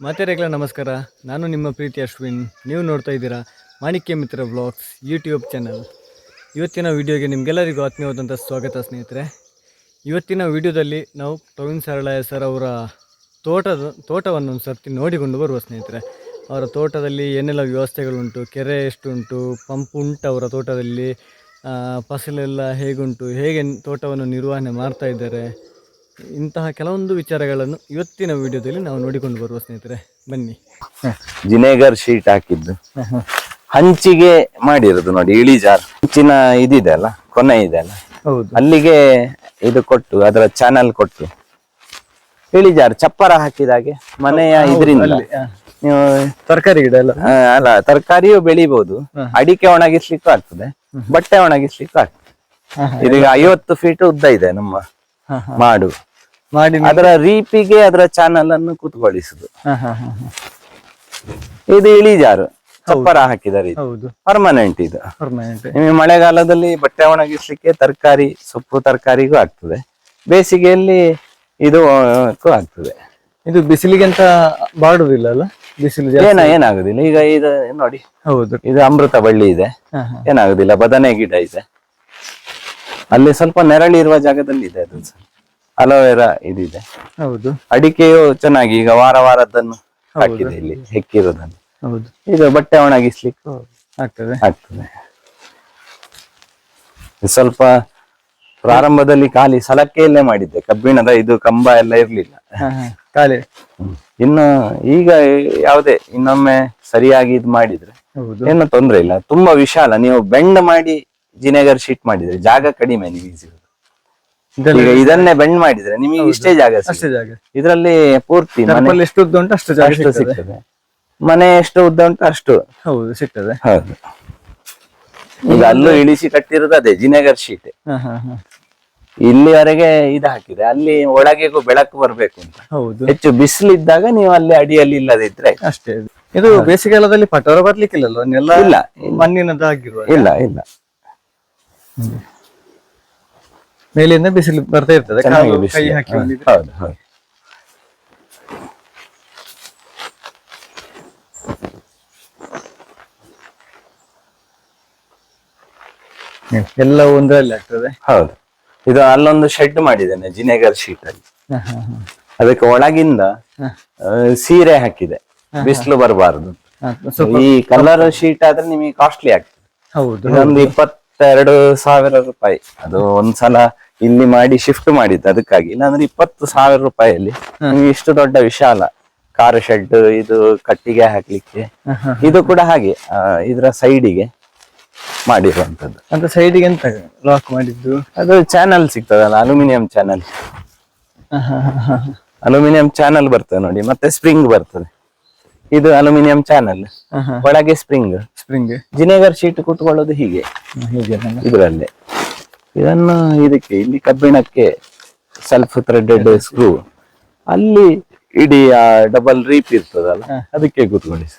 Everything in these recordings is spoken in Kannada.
ಮಾತೆರೆಗಳ ನಮಸ್ಕಾರ. ನಾನು ನಿಮ್ಮ ಪ್ರೀತಿ ಅಶ್ವಿನ್. ನೀವು ನೋಡ್ತಾ ಇದ್ದೀರಾ ಮಾಣಿಕ್ಯ ಮಿತ್ರ ಬ್ಲಾಗ್ಸ್ ಯೂಟ್ಯೂಬ್ ಚಾನಲ್. ಇವತ್ತಿನ ವಿಡಿಯೋಗೆ ನಿಮಗೆಲ್ಲರಿಗೂ ಆತ್ಮೀಯವಾದಂಥ ಸ್ವಾಗತ ಸ್ನೇಹಿತರೆ. ಇವತ್ತಿನ ವಿಡಿಯೋದಲ್ಲಿ ನಾವು ಪ್ರವೀಣ್ ಸರಳಾಯ ಸರ್ ಅವರ ತೋಟವನ್ನು ಒಂದು ಸರ್ತಿ ನೋಡಿಕೊಂಡು ಬರುವ ಸ್ನೇಹಿತರೆ. ಅವರ ತೋಟದಲ್ಲಿ ಏನೆಲ್ಲ ವ್ಯವಸ್ಥೆಗಳುಂಟು, ಕೆರೆ ಎಷ್ಟುಂಟು, ಪಂಪ್ ಉಂಟು ಅವರ ತೋಟದಲ್ಲಿ, ಫಸಲೆಲ್ಲ ಹೇಗುಂಟು, ಹೇಗೆ ತೋಟವನ್ನು ನಿರ್ವಹಣೆ ಮಾಡ್ತಾ ಇದ್ದಾರೆ, ಇಂತಹ ಕೆಲವೊಂದು ವಿಚಾರಗಳನ್ನು ಇವತ್ತಿನ ವಿಡಿಯೋದಲ್ಲಿ ನಾವು ನೋಡಿಕೊಂಡು ಬರುವ ಸ್ನೇಹಿತರೆ. ಬನ್ನಿ. ಜಿನೇಗರ್ ಶೀಟ್ ಹಾಕಿದ್ದು ಹಂಚಿಗೆ ಮಾಡಿರೋದು ನೋಡಿ. ಇಳಿಜಾರ್ ಹಂಚಿನ ಇದಿದೆ ಅಲ್ಲ, ಕೊನೆ ಇದೆ ಅಲ್ಲ, ಹೌದು, ಅಲ್ಲಿಗೆ ಇದು ಕೊಟ್ಟು ಅದರ ಚಾನಲ್ ಕೊಟ್ಟು ಇಳಿಜಾರ್ ಚಪ್ಪರ ಹಾಕಿದಾಗೆ ಮನೆಯ ಇದರಿಂದ ನೀವು ತರಕಾರಿ ಗಿಡ ಎಲ್ಲ ಅಲ್ಲ ತರಕಾರಿಯು ಬೆಳಿಬಹುದು. ಅಡಿಕೆ ಒಣಗಿಸ್ಲಿಕ್ಕೂ ಆಗ್ತದೆ, ಬಟ್ಟೆ ಒಣಗಿಸ್ಲಿಕ್ಕೂ ಆಗ್ತದೆ. ಇದೀಗ 50 ಫೀಟ್ ಉದ್ದ ಇದೆ ನಮ್ಮ ಮಾಡು. ಅದರ ರೀಪಿಗೆ ಅದರ ಚಾನಲ್ ಅನ್ನು ಕೂತ್ಕೊಳಿಸುದು. ಇದು ಇಳಿಜಾರು ಚಪ್ಪರ ಹಾಕಿದ್ದಾರೆ, ಪರ್ಮನೆಂಟ್. ಇದು ನಿಮಗೆ ಮಳೆಗಾಲದಲ್ಲಿ ಬಟ್ಟೆ ಒಣಗಿಸ್ಲಿಕ್ಕೆ ತರಕಾರಿ ಸೊಪ್ಪು ತರಕಾರಿಗೂ ಆಗ್ತದೆ, ಬೇಸಿಗೆಯಲ್ಲಿ ಇದು ಆಗ್ತದೆ. ಇದು ಬಿಸಿಲಿಗೆಂತ ಬಾಡುದಿಲ್ಲ ಅಲ್ಲ, ಬಿಸಿಲು ಏನಾಗುದಿಲ್ಲ. ಈಗ ಇದು ನೋಡಿ, ಹೌದು, ಇದು ಅಮೃತ ಬಳ್ಳಿ ಇದೆ, ಏನಾಗುದಿಲ್ಲ. ಬದನೆ ಗಿಡ ಇದೆ, ಅಲ್ಲಿ ಸ್ವಲ್ಪ ನೆರಳಿರುವ ಜಾಗದಲ್ಲಿ ಇದೆ. ಅದು ಅಲೋವೆರಾ ಇದಿದೆ. ಹೌದು, ಅಡಿಕೆಯು ಚೆನ್ನಾಗಿ ಈಗ ವಾರದನ್ನು ಹಾಕಿದೆ ಇಲ್ಲಿ ಹೆಕ್ಕಿರೋದನ್ನು. ಹೌದು, ಇದು ಬಟ್ಟೆ ಒಣಗಿಸ್ಲಿಕ್ಕೆ ಆಗ್ತದೆ. ಸ್ವಲ್ಪ ಪ್ರಾರಂಭದಲ್ಲಿ ಖಾಲಿ ಸಲಕೆಯಲ್ಲೇ ಮಾಡಿದ್ದೆ, ಕಬ್ಬಿಣದ ಇದು ಕಂಬ ಎಲ್ಲ ಇರ್ಲಿಲ್ಲ ಖಾಲಿ. ಇನ್ನು ಈಗ ಯಾವುದೇ ಇನ್ನೊಮ್ಮೆ ಸರಿಯಾಗಿ ಇದು ಮಾಡಿದ್ರೆ ಏನು ತೊಂದ್ರೆ ಇಲ್ಲ. ತುಂಬಾ ವಿಶಾಲ. ನೀವು ಬೆಂಡ್ ಮಾಡಿ ಜಿನೇಗರ್ ಶೀಟ್ ಮಾಡಿದ್ರೆ ಜಾಗ ಕಡಿಮೆ ನೀವು ಈಸಿ. ಈಗ ಇದನ್ನೇ ಬೆಂಡ್ ಮಾಡಿದ್ರೆ ನಿಮಗೆ ಇಷ್ಟೇ ಜಾಗ, ಇದರಲ್ಲಿ ಪೂರ್ತಿ ಮನೆ ಎಷ್ಟು ಉದ್ದ ಉಂಟು ಅಷ್ಟು ಜಾಗ ಸಿಗ್ತದೆ. ಮನೆ ಎಷ್ಟು ಉದ್ದ ಉಂಟು ಅಷ್ಟು ಹೌದು ಸಿಗ್ತದೆ. ಹೌದು, ಈಗ ಅಲ್ಲೂ ಇಳಿಸಿ ಕಟ್ಟಿರೋದು ಅದೇ ಜಿನೇಗರ್ ಶೀಟ್. ಇಲ್ಲಿವರೆಗೆ ಇದು ಹಾಕಿದೆ, ಅಲ್ಲಿ ಒಳಗೆಗೂ ಬೆಳಕು ಬರ್ಬೇಕು ಅಂತ. ಹೌದು, ಹೆಚ್ಚು ಬಿಸಿಲಿದ್ದಾಗ ನೀವು ಅಲ್ಲಿ ಅಡಿಯಲ್ಲಿ ಇಲ್ಲದಿದ್ರೆ ಅಷ್ಟೇ. ಇದು ಬೇಸಿಗೆಗಾಲದಲ್ಲಿ ಪಟೋರ ಬರ್ಲಿಕ್ಕಿಲ್ಲ, ಇಲ್ಲ, ಮಣ್ಣಿನದಾಗಿರುವ ಇಲ್ಲ ಇಲ್ಲ, ಮೇಲಿಂದ ಬಿಸಿಲು ಬರ್ತಾ ಇರ್ತದೆ. ಕೈ ಹಾಕಿ ಹೌದು ಹೌದು. ಎಲ್ಲ ಒಂದರಲ್ಲಿ ಆಗ್ತದೆ. ಹೌದು, ಇದು ಅಲ್ಲೊಂದು ಶೆಡ್ ಮಾಡಿದ್ದೇನೆ ಜಿನೇಗರ್ ಶೀಟ್ ಅಲ್ಲಿ. ಅದಕ್ಕೆ ಒಳಗಿಂದ ಸೀರೆ ಹಾಕಿದೆ, ಬಿಸಿಲು ಬರಬಾರದು. ಈ ಕಲರ್ ಶೀಟ್ ಆದ್ರೆ ನಿಮಗೆ ಕಾಸ್ಟ್ಲಿ ಆಗ್ತದೆ. ಹೌದು, ಒಂದು 22,000 ರೂಪಾಯಿ. ಅದು ಒಂದ್ಸಲ ಇಲ್ಲಿ ಮಾಡಿ ಶಿಫ್ಟ್ ಮಾಡಿದ್ದು ಅದಕ್ಕಾಗಿ. ಇಲ್ಲಾಂದ್ರೆ 20,000 ರೂಪಾಯಿಯಲ್ಲಿ ನಿಮ್ಗೆ ಇಷ್ಟು ದೊಡ್ಡ ವಿಶಾಲ ಕಾರ್ ಶೆಡ್, ಇದು ಕಟ್ಟಿಗೆ ಹಾಕ್ಲಿಕ್ಕೆ. ಇದು ಕೂಡ ಹಾಗೆ ಇದರ ಸೈಡಿಗೆ ಮಾಡಿರುವಂತದ್ದು. ಅಂತ ಸೈಡಿಗೆ ಎಂತ ಲಾಕ್ ಮಾಡಿದ್ದು? ಅದು ಚಾನಲ್ ಸಿಗ್ತದಲ್ಲ, ಅಲ್ಯೂಮಿನಿಯಂ ಚಾನಲ್. ಅಲ್ಯೂಮಿನಿಯಂ ಚಾನಲ್ ಬರ್ತದೆ ನೋಡಿ, ಮತ್ತೆ ಸ್ಪ್ರಿಂಗ್ ಬರ್ತದೆ. ಇದು ಅಲ್ಯೂಮಿನಿಯಂ ಚಾನಲ್, ಒಳಗೆ ಸ್ಪ್ರಿಂಗ್. ಜಿನೇಗರ್ ಶೀಟ್ ಕೂತ್ಕೊಳ್ಳೋದು ಹೀಗೆ ಇದರಲ್ಲೇ. ಇದನ್ನು ಇದಕ್ಕೆ ಇಲ್ಲಿ ಕಬ್ಬಿಣಕ್ಕೆ ಸೆಲ್ಫ್ ಥ್ರೆಡೆಡ್ ಸ್ಕ್ರೂ, ಅಲ್ಲಿ ಇಡೀ ಡಬಲ್ ರೀಪ್ ಇರ್ತದಲ್ಲ, ಅದಕ್ಕೆ ಕೂತ್ಕೊಳ್ಳಿಸಿ.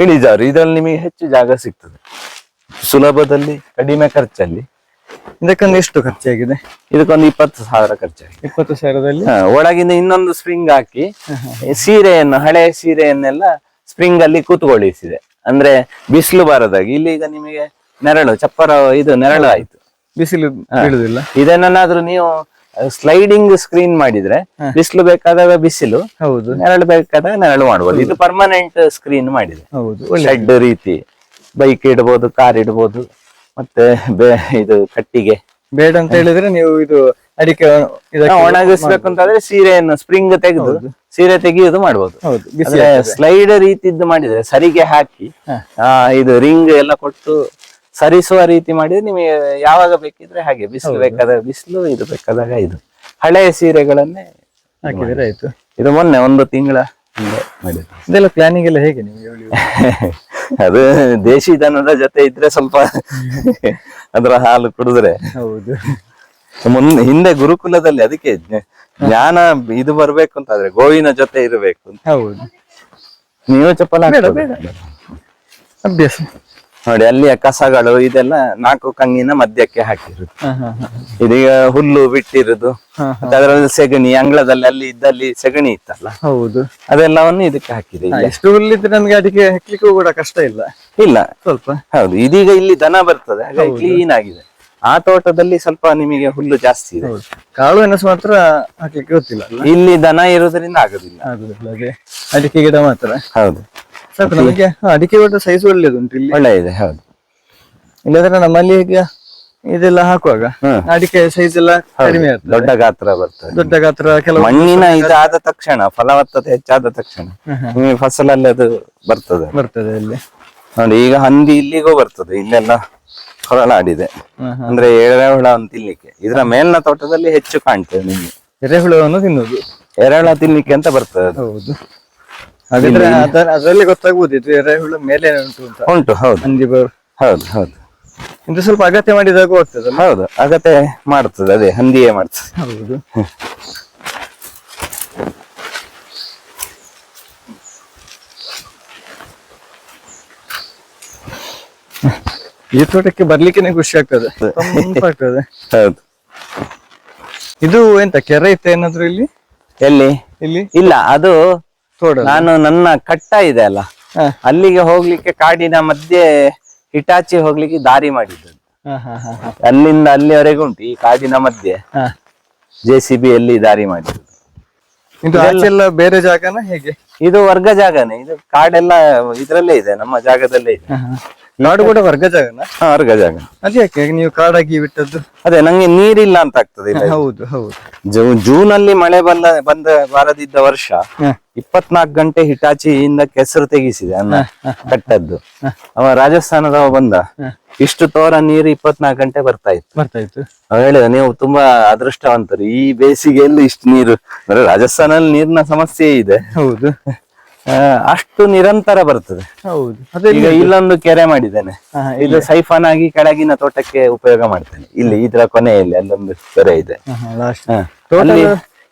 ಇಳಿಜಾರು ಇದ್ರಲ್ಲಿ ನಿಮಗೆ ಹೆಚ್ಚು ಜಾಗ ಸಿಗ್ತದೆ, ಸುಲಭದಲ್ಲಿ, ಕಡಿಮೆ ಖರ್ಚಲ್ಲಿ. ಇದಕ್ಕೊಂದು ಎಷ್ಟು ಖರ್ಚಾಗಿದೆ? ಇದಕ್ಕೊಂದು 20,000 ಖರ್ಚಾಗಿದೆ. 20,000ದಲ್ಲಿ ಒಳಗಿಂದ ಇನ್ನೊಂದು ಸ್ಪ್ರಿಂಗ್ ಹಾಕಿ ಸೀರೆಯನ್ನು, ಹಳೆ ಸೀರೆಯನ್ನೆಲ್ಲ ಸ್ಪ್ರಿಂಗ್ ಅಲ್ಲಿ ಕೂತ್ಕೊಳ್ಳಿಸಿದೆ. ಅಂದ್ರೆ ಬಿಸಿಲು ಬಾರದಾಗಿ. ಇಲ್ಲಿ ಈಗ ನಿಮಗೆ ನೆರಳು ಚಪ್ಪರ, ಇದು ನೆರಳು ಆಯ್ತು, ಬಿಸಿಲು ಬೀಳುದಿಲ್ಲ. ಇದನ್ನೇನಾದ್ರೂ ನೀವು ಸ್ಲೈಡಿಂಗ್ ಸ್ಕ್ರೀನ್ ಮಾಡಿದ್ರೆ ಬಿಸಿಲು ಬೇಕಾದಾಗ ಬಿಸಿಲು, ಹೌದು, ನೆರಳು ಬೇಕಾದಾಗ ನೆರಳು ಮಾಡಬಹುದು. ಇದು ಪರ್ಮನೆಂಟ್ ಸ್ಕ್ರೀನ್ ಮಾಡಿದೆ. ಹೌದು, ಶೆಡ್ ರೀತಿ ಬೈಕ್ ಇಡ್ಬೋದು, ಕಾರ್ ಇಡ್ಬೋದು. ಮತ್ತೆ ಇದು ಕಟ್ಟಿಗೆ ಬೇಡ ಅಂತ ಹೇಳಿದ್ರೆ ನೀವು ಇದು ಅಡಿಕೆ ಒಣಗಿಸ್ಬೇಕು ಅಂತಾದ್ರೆ ಸೀರೆಯನ್ನು ಸ್ಪ್ರಿಂಗ್ ತೆಗೆದು ಸೀರೆ ತೆಗೆಯುವುದು ಮಾಡ್ಬೋದು. ಸ್ಲೈಡ್ ರೀತಿದ್ದು ಮಾಡಿದ್ರೆ ಸರಿಗೆ ಹಾಕಿ ಇದು ರಿಂಗ್ ಎಲ್ಲ ಕೊಟ್ಟು ಸರಿಸುವ ರೀತಿ ಮಾಡಿದ್ರೆ ನಿಮಗೆ ಯಾವಾಗ ಬೇಕಿದ್ರೆ ಹಾಗೆ, ಬಿಸಿಲು ಬೇಕಾದಾಗ ಬಿಸಿಲು, ಇದು ಬೇಕಾದಾಗ ಇದು. ಹಳೆಯ ಸೀರೆಗಳನ್ನೇ ಹಾಕಿದ್ರೆ ಆಯ್ತು. ಇದು ಮೊನ್ನೆ 1 ತಿಂಗಳ ಹಿಂದೆ ಮಾಡಿದ್ದು. ಇದೆಲ್ಲ ಪ್ಲಾನಿಂಗ್ ಎಲ್ಲ ಹೇಗೆ ನೀವು ಹೇಳಿ? ಅದು ದೇಶಿ ದನದ ಜೊತೆ ಇದ್ರೆ ಸ್ವಲ್ಪ ಅದರ ಹಾಲು ಕುಡಿದ್ರೆ. ಹೌದು, ಹಿಂದೆ ಗುರುಕುಲದಲ್ಲಿ ಅದಕ್ಕೆ ಜ್ಞಾನ ಇದು ಬರ್ಬೇಕು ಅಂತಾದ್ರೆ ಗೋವಿನ ಜೊತೆ ಇರಬೇಕು. ಹೌದು, ನೀವು ಚಪ್ಪಲ ಅಭ್ಯಾಸ ನೋಡಿ ಅಲ್ಲಿಯ ಕಸಗಳು ಇದೆಲ್ಲ 4 ಕಂಗಿನ ಮಧ್ಯಕ್ಕೆ ಹಾಕಿರುದು. ಇದೀಗ ಹುಲ್ಲು ಬಿಟ್ಟಿರುದು, ಮತ್ತೆ ಅದರಲ್ಲಿ ಸೆಗಣಿ, ಅಂಗಳದಲ್ಲಿ ಅಲ್ಲಿ ಇದ್ದಲ್ಲಿ ಸೆಗಣಿ ಇತ್ತಲ್ಲ, ಹೌದು, ಅದೆಲ್ಲವನ್ನು ಇದಕ್ಕೆ ಹಾಕಿದೆ. ಎಷ್ಟು ಹುಲ್ಲಿದ್ರೆ ನಮ್ಗೆ ಅದಕ್ಕೆ ಹಾಕ್ಲಿಕ್ಕೂ ಕೂಡ ಕಷ್ಟ ಇಲ್ಲ. ಇಲ್ಲ, ಸ್ವಲ್ಪ ಹೌದು. ಇದೀಗ ಇಲ್ಲಿ ದನ ಬರ್ತದೆ, ಹಾಗಾಗಿ ಕ್ಲೀನ್ ಆಗಿದೆ. ಆ ತೋಟದಲ್ಲಿ ಸ್ವಲ್ಪ ನಿಮಗೆ ಹುಲ್ಲು ಜಾಸ್ತಿ ಇದೆ. ಕಾಳು ಮೆಣಸು ಮಾತ್ರ ಹಾಕ್ಲಿಕ್ಕೆ ಗೊತ್ತಿಲ್ಲ ಅಲ್ಲ, ಇಲ್ಲಿ ದನ ಇರೋದ್ರಿಂದ ಆಗುದಿಲ್ಲ. ಅದೇ ಅಡಿಕೆ ಗಿಡ ಮಾತ್ರ. ಹೌದು, ಸಾಕು ನಮಗೆ. ಅಡಿಕೆ ಗಿಡ ಸೈಜ್ ಒಳ್ಳೇದುಂಟು ಇಲ್ಲಿ, ಒಳ್ಳೆ ಇದೆ. ಹೌದು, ಇಲ್ಲಾಂದ್ರೆ ನಮ್ಮಲ್ಲಿ ಈಗ ಇದೆಲ್ಲ ಹಾಕುವಾಗ ಅಡಿಕೆ ಸೈಜ್ ಎಲ್ಲ ಕಡಿಮೆ ಆಗ್ತದೆ, ದೊಡ್ಡ ಗಾತ್ರ ಬರ್ತದೆ. ದೊಡ್ಡ ಗಾತ್ರ ಕೆಲವು ಮಣ್ಣಿನ ಇದಾದ ತಕ್ಷಣ, ಫಲವತ್ತತೆ ಹೆಚ್ಚಾದ ತಕ್ಷಣ ನಿಮಗೆ ಫಸಲಲ್ಲಿ ಅದು ಬರ್ತದೆ. ಇಲ್ಲಿ ನೋಡಿ ಈಗ ಹಂದಿ ಇಲ್ಲಿಗೂ ಬರ್ತದೆ, ಇಲ್ಲೆಲ್ಲ ಹೊರಳಾಡಿದೆ. ಅಂದ್ರೆ ಎರೆಹುಳ ಅಂತ ತಿನ್ಲಿಕ್ಕೆ ಇದರ ಮೇಲಿನ ತೋಟದಲ್ಲಿ ಹೆಚ್ಚು ಕಾಣ್ತದೆ ನಿಮ್ಗೆ. ಎರೆಹುಳವನ್ನು ತಿನ್ನುದು, ಎರೆಹುಳ ತಿನ್ಲಿಕ್ಕೆ ಅಂತ ಬರ್ತದೆ ಅದು. ಹೌದು, ಹಾಗಾದ್ರೆ ಅದರಲ್ಲಿ ಗೊತ್ತಾಗುವುದು ಎರೆಹುಳ ಮೇಲೆ ಉಂಟು ಅಂತ. ಉಂಟು, ಹೌದು. ಹಂದಿ ಹೌದು ಹೌದು. ಇದು ಸ್ವಲ್ಪ ಅಗತ್ಯ ಮಾಡಿದಾಗ ಹೋಗ್ತದೆ. ಹೌದು, ಅಗತ್ಯ ಮಾಡ್ತದೆ, ಅದೇ ಹಂದಿಯೇ ಮಾಡ್ತದೆ. ಹೌದು. ಈ ತೋಟಕ್ಕೆ ಬರ್ಲಿಕ್ಕೆ ಖುಷಿ ಆಗ್ತದೆ, ಆಗ್ತದೆ. ಹೌದು. ಇದು ಎಂತ ಕೆರೆ ಇತ್ತ ಏನಾದ್ರು ಇಲ್ಲಿ? ಎಲ್ಲಿ? ಇಲ್ಲಿ ಇಲ್ಲ, ಅದು ತೋಡ. ನಾನು ನನ್ನ ಕಟ್ಟ ಇದೆ ಅಲ್ಲ, ಅಲ್ಲಿಗೆ ಹೋಗ್ಲಿಕ್ಕೆ ಕಾಡಿನ ಮಧ್ಯೆ ಹಿಟಾಚಿ ಹೋಗ್ಲಿಕ್ಕೆ ದಾರಿ ಮಾಡಿದ್ದು. ಅಲ್ಲಿಂದ ಅಲ್ಲಿವರೆಗೂ ಉಂಟು, ಈ ಕಾಡಿನ ಮಧ್ಯೆ JCB ಅಲ್ಲಿ ದಾರಿ ಮಾಡಿದ್ದು. ಇದು ಆಚೆಲ್ಲ ಬೇರೆ ಜಾಗನ ಹೇಗೆ? ಇದು ವರ್ಗ ಜಾಗನೇ, ಇದು ಕಾಡೆಲ್ಲ ಇದ್ರಲ್ಲೇ ಇದೆ, ನಮ್ಮ ಜಾಗದಲ್ಲೇ ಇದೆ. ನಾಡು ಕೂಡ ವರ್ಗ ಜಾಗನ? ವರ್ಗ ಜಾಗ. ಅದ್ಯಾಕೆ ನೀವು ಕಾಡಾಗಿ ಬಿಟ್ಟದ್ದು? ಅದೇ, ನಂಗೆ ನೀರಿಲ್ಲ ಅಂತ ಆಗ್ತದೆ. ಹೌದು ಹೌದು. ಜೂನ್ ಅಲ್ಲಿ ಮಳೆ ಬಾರದಿದ್ದ ವರ್ಷ 24 ಗಂಟೆ ಹಿಟಾಚಿಯಿಂದ ಕೆಸರು ತೆಗಿಸಿದೆ ಅನ್ನ ಕಟ್ಟದ್ದು. ಅವ ರಾಜಸ್ಥಾನದವ ಬಂದ, ಇಷ್ಟು ತೋರ ನೀರು 24 ಗಂಟೆ ಬರ್ತಾ ಇತ್ತು. ಅವ ಹೇಳಿದ, ನೀವು ತುಂಬಾ ಅದೃಷ್ಟವಂತರು, ಈ ಬೇಸಿಗೆಯಲ್ಲಿ ಇಷ್ಟು ನೀರು. ಅಂದ್ರೆ ರಾಜಸ್ಥಾನಲ್ಲಿ ನೀರಿನ ಸಮಸ್ಯೆ ಇದೆ. ಹೌದು, ಅಷ್ಟು ನಿರಂತರ ಬರ್ತದೆ. ಹೌದು. ಈಗ ಇಲ್ಲೊಂದು ಕೆರೆ ಮಾಡಿದ್ದೇನೆ, ಇದು ಸೈಫಾನ್ ಆಗಿ ಕೆಳಗಿನ ತೋಟಕ್ಕೆ ಉಪಯೋಗ ಮಾಡ್ತೇನೆ. ಇಲ್ಲಿ ಇದರ ಕೊನೆಯಲ್ಲಿ ಅಲ್ಲೊಂದು ಕೆರೆ ಇದೆ.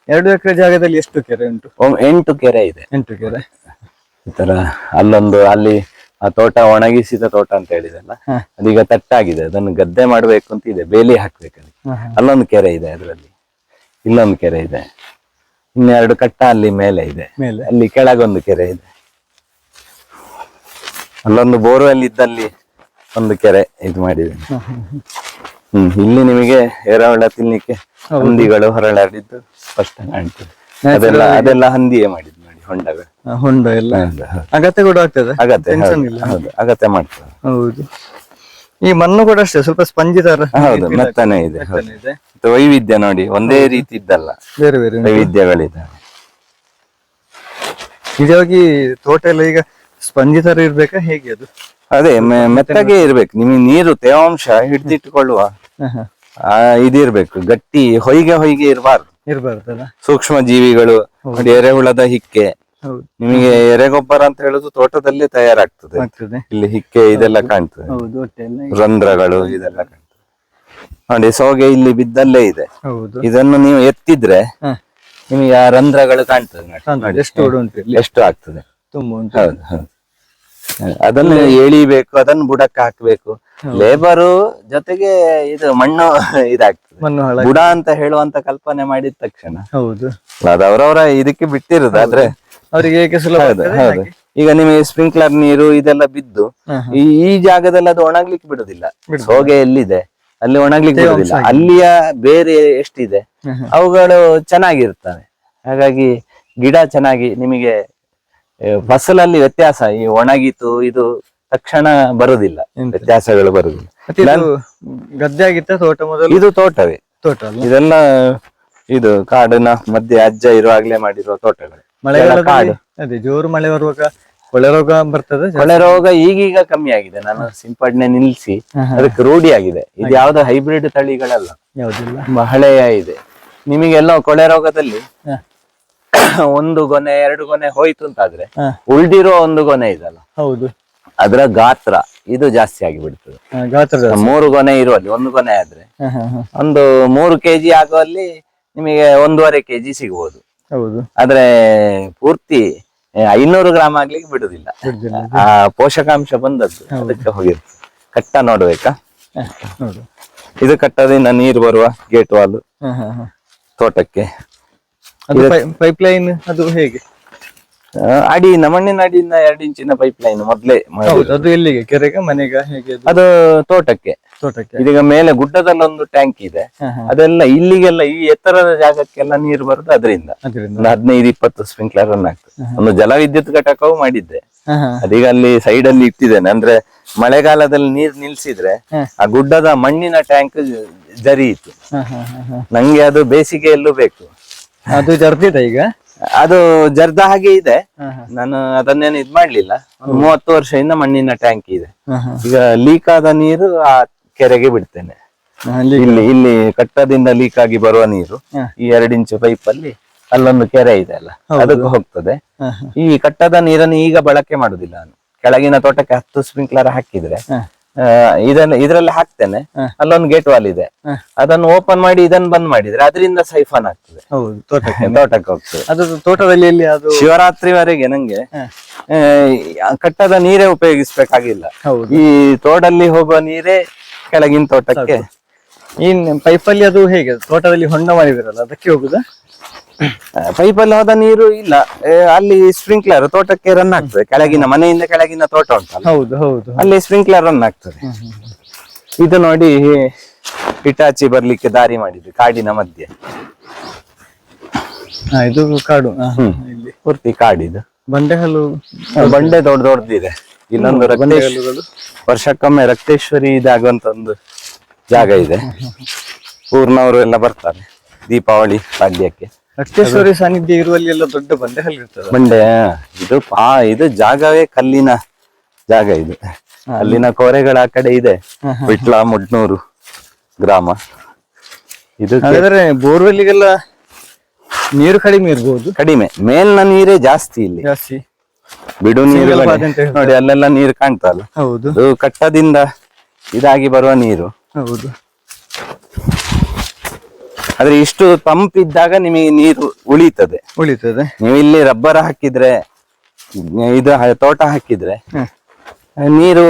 2 ಎಕರೆ ಜಾಗದಲ್ಲಿ ಎಷ್ಟು ಕೆರೆ ಉಂಟು? 8 ಕೆರೆ ಇದೆ. 8 ಕೆರೆ. ಈ ತರ ಅಲ್ಲೊಂದು, ಅಲ್ಲಿ ಆ ತೋಟ ಒಣಗಿಸಿದ ತೋಟ ಅಂತ ಹೇಳಿದಲ್ಲ, ಅದೀಗ ತಟ್ಟಾಗಿದೆ, ಅದನ್ನು ಗದ್ದೆ ಮಾಡ್ಬೇಕು ಅಂತ ಇದೆ, ಬೇಲಿ ಹಾಕ್ಬೇಕು. ಅಲ್ಲೊಂದು ಕೆರೆ ಇದೆ, ಅದರಲ್ಲಿ ಇಲ್ಲೊಂದು ಕೆರೆ ಇದೆ, 2 ಕಟ್ಟ ಅಲ್ಲಿ ಮೇಲೆ ಇದೆ, ಅಲ್ಲಿ ಕೆಳಗೊಂದು ಕೆರೆ ಇದೆ. ಅಲ್ಲೊಂದು ಬೋರ್ವೆಲ್ ಇದ್ದಲ್ಲಿ ಒಂದು ಕೆರೆ ಇದು ಮಾಡಿದ್ದೇನೆ. ಇಲ್ಲಿ ನಿಮಗೆ ಎರೆಹುಳ ತಿನ್ಲಿಕ್ಕೆ ಹಂದಿಗಳು ಹೊರಳಾಡಿದ್ದು ಸ್ಪಷ್ಟ ಕಾಣ್ತದೆ. ಅದೆಲ್ಲ ಹಂದಿಯೇ ಮಾಡಿದ್ದು ನೋಡಿ, ಹೊಂಡಗಳು. ಹೊಂಡ ಎಲ್ಲ ಅಗತ್ಯ ಕೂಡ ಆಗ್ತದೆ. ಹೌದು, ಅಗತ್ಯ ಮಾಡ್ತದೆ. ಹೌದು. ಈ ಮಣ್ಣು ಕೂಡ ಅಷ್ಟೇ ಸ್ವಲ್ಪ ಸ್ಪಂಜಿ ತರ. ಹೌದು, ಮೆತ್ತನೆ ಇದೆ. ವೈವಿಧ್ಯ ನೋಡಿ, ಒಂದೇ ರೀತಿ ಇದ್ದಲ್ಲ, ಬೇರೆ ಬೇರೆ ವೈವಿಧ್ಯಗಳಿದೆ. ನಿಜವಾಗಿ ತೋಟ ಎಲ್ಲ ಈಗ ಸ್ಪಂಜಿ ತರ ಇರ್ಬೇಕಾ ಹೇಗೆ ಅದು? ಅದೇ ಮೆತ್ತಗೆ ಇರ್ಬೇಕು. ನಿಮಗೆ ನೀರು ತೇವಾಂಶ ಹಿಡಿದಿಟ್ಟುಕೊಳ್ಳುವ ಇದಿರ್ಬೇಕು, ಗಟ್ಟಿ ಹೊಯ್ಗೆ ಇರಬಾರ್ದಲ್ಲ. ಸೂಕ್ಷ್ಮ ಜೀವಿಗಳು ನೋಡಿ, ಎರೆಹುಳದ ಹಿಕ್ಕೆ, ನಿಮಗೆ ಎರೆಗೊಬ್ಬರ ಅಂತ ಹೇಳುದು ತೋಟದಲ್ಲೇ ತಯಾರಾಗ್ತದೆ. ಇಲ್ಲಿ ಹಿಕ್ಕೆ ಇದೆಲ್ಲ ಕಾಣ್ತದೆ, ರಂಧ್ರಗಳು ಇದೆಲ್ಲ ಕಾಣ್ತದೆ ನೋಡಿ. ಸೋಗೆ ಇಲ್ಲಿ ಬಿದ್ದಲ್ಲೇ ಇದೆ, ಇದನ್ನು ನೀವು ಎತ್ತಿದ್ರೆ ನಿಮಗೆ ಆ ರಂಧ್ರಗಳು ಕಾಣ್ತದೆ. ಎಷ್ಟು ಆಗ್ತದೆ? ಹೌದು ಹೌದು. ಅದನ್ನು ಎಳಿಬೇಕು, ಅದನ್ನು ಬುಡಕ್ಕೆ ಹಾಕ್ಬೇಕು. ಲೇಬರು ಜೊತೆಗೆ ಇದು ಮಣ್ಣು ಇದಾಗ್ತದೆ. ಬುಡ ಅಂತ ಹೇಳುವಂತ ಕಲ್ಪನೆ ಮಾಡಿದ ತಕ್ಷಣ ಹೌದು, ಅದು ಅವರವರ ಇದಕ್ಕೆ ಬಿಟ್ಟಿರುದು. ಆದ್ರೆ ಅವರಿಗೆ ಹೌದು. ಈಗ ನಿಮಗೆ ಸ್ಪ್ರಿಂಕ್ಲರ್ ನೀರು ಇದೆಲ್ಲ ಬಿದ್ದು ಈ ಜಾಗದಲ್ಲಿ ಅದು ಒಣಗ್ಲಿಕ್ಕೆ ಬಿಡುದಿಲ್ಲ. ಸೋಗೆ ಎಲ್ಲಿದೆ ಅಲ್ಲಿ ಒಣಗ್ಲಿಕ್ಕೆ ಬಿಡುದಿಲ್ಲ. ಅಲ್ಲಿಯ ಬೇರೆ ಎಷ್ಟಿದೆ ಅವುಗಳು ಚೆನ್ನಾಗಿರ್ತವೆ. ಹಾಗಾಗಿ ಗಿಡ ಚೆನ್ನಾಗಿ ನಿಮಗೆ ಫಸಲಲ್ಲಿ ವ್ಯತ್ಯಾಸ ಈ ಒಣಗಿತು ಇದು ತಕ್ಷಣ ಬರುದಿಲ್ಲ, ವ್ಯತ್ಯಾಸಗಳು ಬರುದಿಲ್ಲ. ಗದ್ದೆ ಆಗಿತ್ತ ತೋಟ ಮೊದಲು? ಇದು ತೋಟವೇ, ತೋಟ. ಇದೆಲ್ಲ ಇದು ಕಾಡಿನ ಮಧ್ಯೆ ಅಜ್ಜ ಇರುವಾಗ್ಲೇ ಮಾಡಿರುವ ತೋಟಗಳು. ಕಾಡು. ಅದೇ ಜೋರು ಮಳೆ ಬರುವಾಗ ಕೊಳೆ ರೋಗ ಬರ್ತದೆ. ಕೊಳೆ ರೋಗ ಈಗೀಗ ಕಮ್ಮಿ ಆಗಿದೆ, ನಾನು ಸಿಂಪಡಣೆ ನಿಲ್ಸಿ ಅದಕ್ಕೆ ರೂಢಿ ಆಗಿದೆ. ಇದು ಯಾವ್ದು ಹೈಬ್ರಿಡ್ ತಳಿಗಳಲ್ಲ, ಹಳೆಯ ಇದೆ. ನಿಮಗೆಲ್ಲ ಕೊಳೆ ರೋಗದಲ್ಲಿ 1 ಗೊನೆ 2 ಗೊನೆ ಹೋಯ್ತು ಅಂತಾದ್ರೆ ಉಳ್ದಿರೋ 1 ಗೊನೆ ಇದಲ್ಲ, ಹೌದು, ಅದರ ಗಾತ್ರ ಇದು ಜಾಸ್ತಿ ಆಗಿ ಬಿಡ್ತದೆ. 3 ಗೊನೆ ಇರುವಲ್ಲಿ 1 ಗೊನೆ ಆದ್ರೆ ಒಂದು 3 kg ಆಗುವಲ್ಲಿ ನಿಮಗೆ 1.5 kg ಸಿಗಬಹುದು. ಹೌದು, ಆದ್ರೆ ಪೂರ್ತಿ 500 ಗ್ರಾಮ್ ಆಗ್ಲಿಕ್ಕೆ ಬಿಡುದಿಲ್ಲ. ಆ ಪೋಷಕಾಂಶ ಬಂದದ್ದು ಅದಕ್ಕೆ ಹೋಗಿರ್ತದೆ. ಕಟ್ಟ ನೋಡ್ಬೇಕಾ? ನೋಡು. ಇದು ಕಟ್ಟದಿಂದ ನೀರು ಬರುವ ಗೇಟ್ ವಾಲ್ ತೋಟಕ್ಕೆ. ಅದು ಪೈಪ್ ಲೈನ್ ಅದು ಹೇಗೆ? ಅಡಿಯಿಂದ ಮಣ್ಣಿನ ಅಡಿಯಿಂದ 2 ಇಂಚಿನ ಪೈಪ್ ಲೈನ್ ಮೊದ್ಲೇ ಅದು ಎಲ್ಲಿಗೆ? ಕೆರೆಗೆ, ಮನೆಗೆ, ಹೇಗೆ? ಅದು ತೋಟಕ್ಕೆ. ಇದೀಗ ಮೇಲೆ ಗುಡ್ಡದಲ್ಲಿ ಒಂದು ಟ್ಯಾಂಕ್ ಇದೆ, ಅದೆಲ್ಲ ಇಲ್ಲಿಗೆಲ್ಲ ಈ ಎತ್ತರದ ಜಾಗಕ್ಕೆಲ್ಲ ನೀರು ಬರುದು ಅದರಿಂದ. 15-20 ಸ್ಪ್ರಿಂಕ್ಲರ್ ರನ್ ಆಗ್ತದೆ. ಒಂದು ಜಲವಿದ್ಯುತ್ ಘಟಕವು ಮಾಡಿದ್ದೆ, ಅದೀಗ ಅಲ್ಲಿ ಸೈಡ್ ಅಲ್ಲಿ ಇಟ್ಟಿದ್ದೇನೆ. ಅಂದ್ರೆ ಮಳೆಗಾಲದಲ್ಲಿ ನೀರ್ ನಿಲ್ಸಿದ್ರೆ ಆ ಗುಡ್ಡದ ಮಣ್ಣಿನ ಟ್ಯಾಂಕ್ ಜರಿಯಿತು. ನಂಗೆ ಅದು ಬೇಸಿಗೆಯಲ್ಲೂ ಬೇಕು. ಅದು ಜರ್ದಿದೆ ಈಗ? ಅದು ಜರ್ದ ಹಾಗೆ ಇದೆ, ನಾನು ಅದನ್ನೇನು ಇದ್ ಮಾಡ್ಲಿಲ್ಲ. 30 ವರ್ಷದಿಂದ ಮಣ್ಣಿನ ಟ್ಯಾಂಕ್ ಇದೆ. ಈಗ ಲೀಕ್ ಆದ ನೀರು ಆ ಕೆರೆಗೆ ಬಿಡ್ತೇನೆ. ಇಲ್ಲಿ ಕಟ್ಟದಿಂದ ಲೀಕ್ ಆಗಿ ಬರುವ ನೀರು ಈ 2 ಇಂಚು ಪೈಪ್ ಅಲ್ಲಿ ಅಲ್ಲೊಂದು ಕೆರೆ ಇದೆ ಅಲ್ಲ, ಅದಕ್ಕೆ ಹೋಗ್ತದೆ. ಈ ಕಟ್ಟದ ನೀರನ್ನು ಈಗ ಬಳಕೆ ಮಾಡುದಿಲ್ಲ ನಾನು. ಕೆಳಗಿನ ತೋಟಕ್ಕೆ 10 ಸ್ಪ್ರಿಂಕ್ಲರ್ ಹಾಕಿದ್ರೆ ಇದ್ರಲ್ಲಿ ಹಾಕ್ತೇನೆ. ಅಲ್ಲೊಂದು ಗೇಟ್ ವಾಲ್ ಇದೆ, ಅದನ್ನು ಓಪನ್ ಮಾಡಿ ಇದನ್ನು ಬಂದ್ ಮಾಡಿದ್ರೆ ಅದರಿಂದ ಸೈಫನ್ ಆಗ್ತದೆ, ತೋಟಕ್ಕೆ ಹೋಗ್ತದೆ. ಅದು ತೋಟದಲ್ಲಿ ಎಲ್ಲಿ? ಅದು ಶಿವರಾತ್ರಿವರೆಗೆ ನಂಗೆ ಕಟ್ಟದ ನೀರೇ ಉಪಯೋಗಿಸ್ಬೇಕಾಗಿಲ್ಲ. ಈ ತೋಡಲ್ಲಿ ಹೋಗುವ ನೀರೇ ಕೆಳಗಿನ ತೋಟಕ್ಕೆ. ಈ ಪೈಪಲ್ಲಿ ಅದು ಹೇಗೆ? ತೋಟದಲ್ಲಿ ಹೊಂಡ ಮಾಡಿದಿರಲ್ಲ, ಅದಕ್ಕೆ ಹೋಗುದಾ? ಪೈಪಲ್ಲಿ ಹೋದ ನೀರು ಇಲ್ಲ, ಅಲ್ಲಿ ಸ್ಪ್ರಿಂಕ್ಲರ್ ತೋಟಕ್ಕೆ ರನ್ ಆಗ್ತದೆ. ಕೆಳಗಿನ ಮನೆಯಿಂದ ಕೆಳಗಿನ ತೋಟ ಉಂಟಲ್ಲ, ಅಲ್ಲಿ ಸ್ಪ್ರಿಂಕ್ಲರ್ ರನ್ ಆಗ್ತದೆ. ಇದು ನೋಡಿ, ಹಿಟಾಚಿ ಬರ್ಲಿಕ್ಕೆ ದಾರಿ ಮಾಡಿದ್ರು ಕಾಡಿನ ಮಧ್ಯೆ. ಇದು ಕಾಡು, ಪೂರ್ತಿ ಕಾಡಿದು. ಬಂಡೆಹಲ್ಲು, ಬಂಡೆ ದೊಡ್ಡದಿದೆ. ಇಲ್ಲೊಂದು ವರ್ಷಕ್ಕೊಮ್ಮೆ ರಕ್ತೇಶ್ವರಿ ಇದಾಗುವಂತ ಒಂದು ಜಾಗ ಇದೆ. ಊರ್ನವರು ಎಲ್ಲ ಬರ್ತಾರೆ ದೀಪಾವಳಿ ಪಾಡ್ಯಕ್ಕೆ. ರಕ್ತೇಶ್ವರಿ ಸಾನ್ನಿಧ್ಯ ಇರುವಲ್ಲಿ ಎಲ್ಲ ದೊಡ್ಡ ಬಂಡೆಹಲ್ಲು ಇರ್ತದೆ. ಇದು ಜಾಗವೇ ಕಲ್ಲಿನ ಜಾಗ. ಇದು ಅಲ್ಲಿನ ಕೋರೆಗಳ ಆ ಕಡೆ ಇದೆ. ವಿಟ್ಲ ಮುಡ್ನೂರು ಗ್ರಾಮ ಇದು. ಬೋರ್ವೆಲ್ಗೆಲ್ಲ ನೀರು ಕಡಿಮೆ ಇರ್ಬೋದು. ಕಡಿಮೆ, ಮೇಲ್ನ ನೀರೇ ಜಾಸ್ತಿ ಇಲ್ಲಿ. ಬಿಡು ನೀರು ನೋಡಿ, ಅಲ್ಲೆಲ್ಲ ನೀರು ಕಾಣ್ತಲ್ಲ. ಅದು ಕಟ್ಟದಿಂದ ಇದಾಗಿ ಬರುವ ನೀರು. ಆದ್ರೆ ಇಷ್ಟು ಪಂಪ್ ಇದ್ದಾಗ ನಿಮಗೆ ನೀರು ಉಳಿತದೆ. ನೀವು ಇಲ್ಲಿ ರಬ್ಬರ್ ಹಾಕಿದ್ರೆ, ಇದು ತೋಟ ಹಾಕಿದ್ರೆ ನೀರು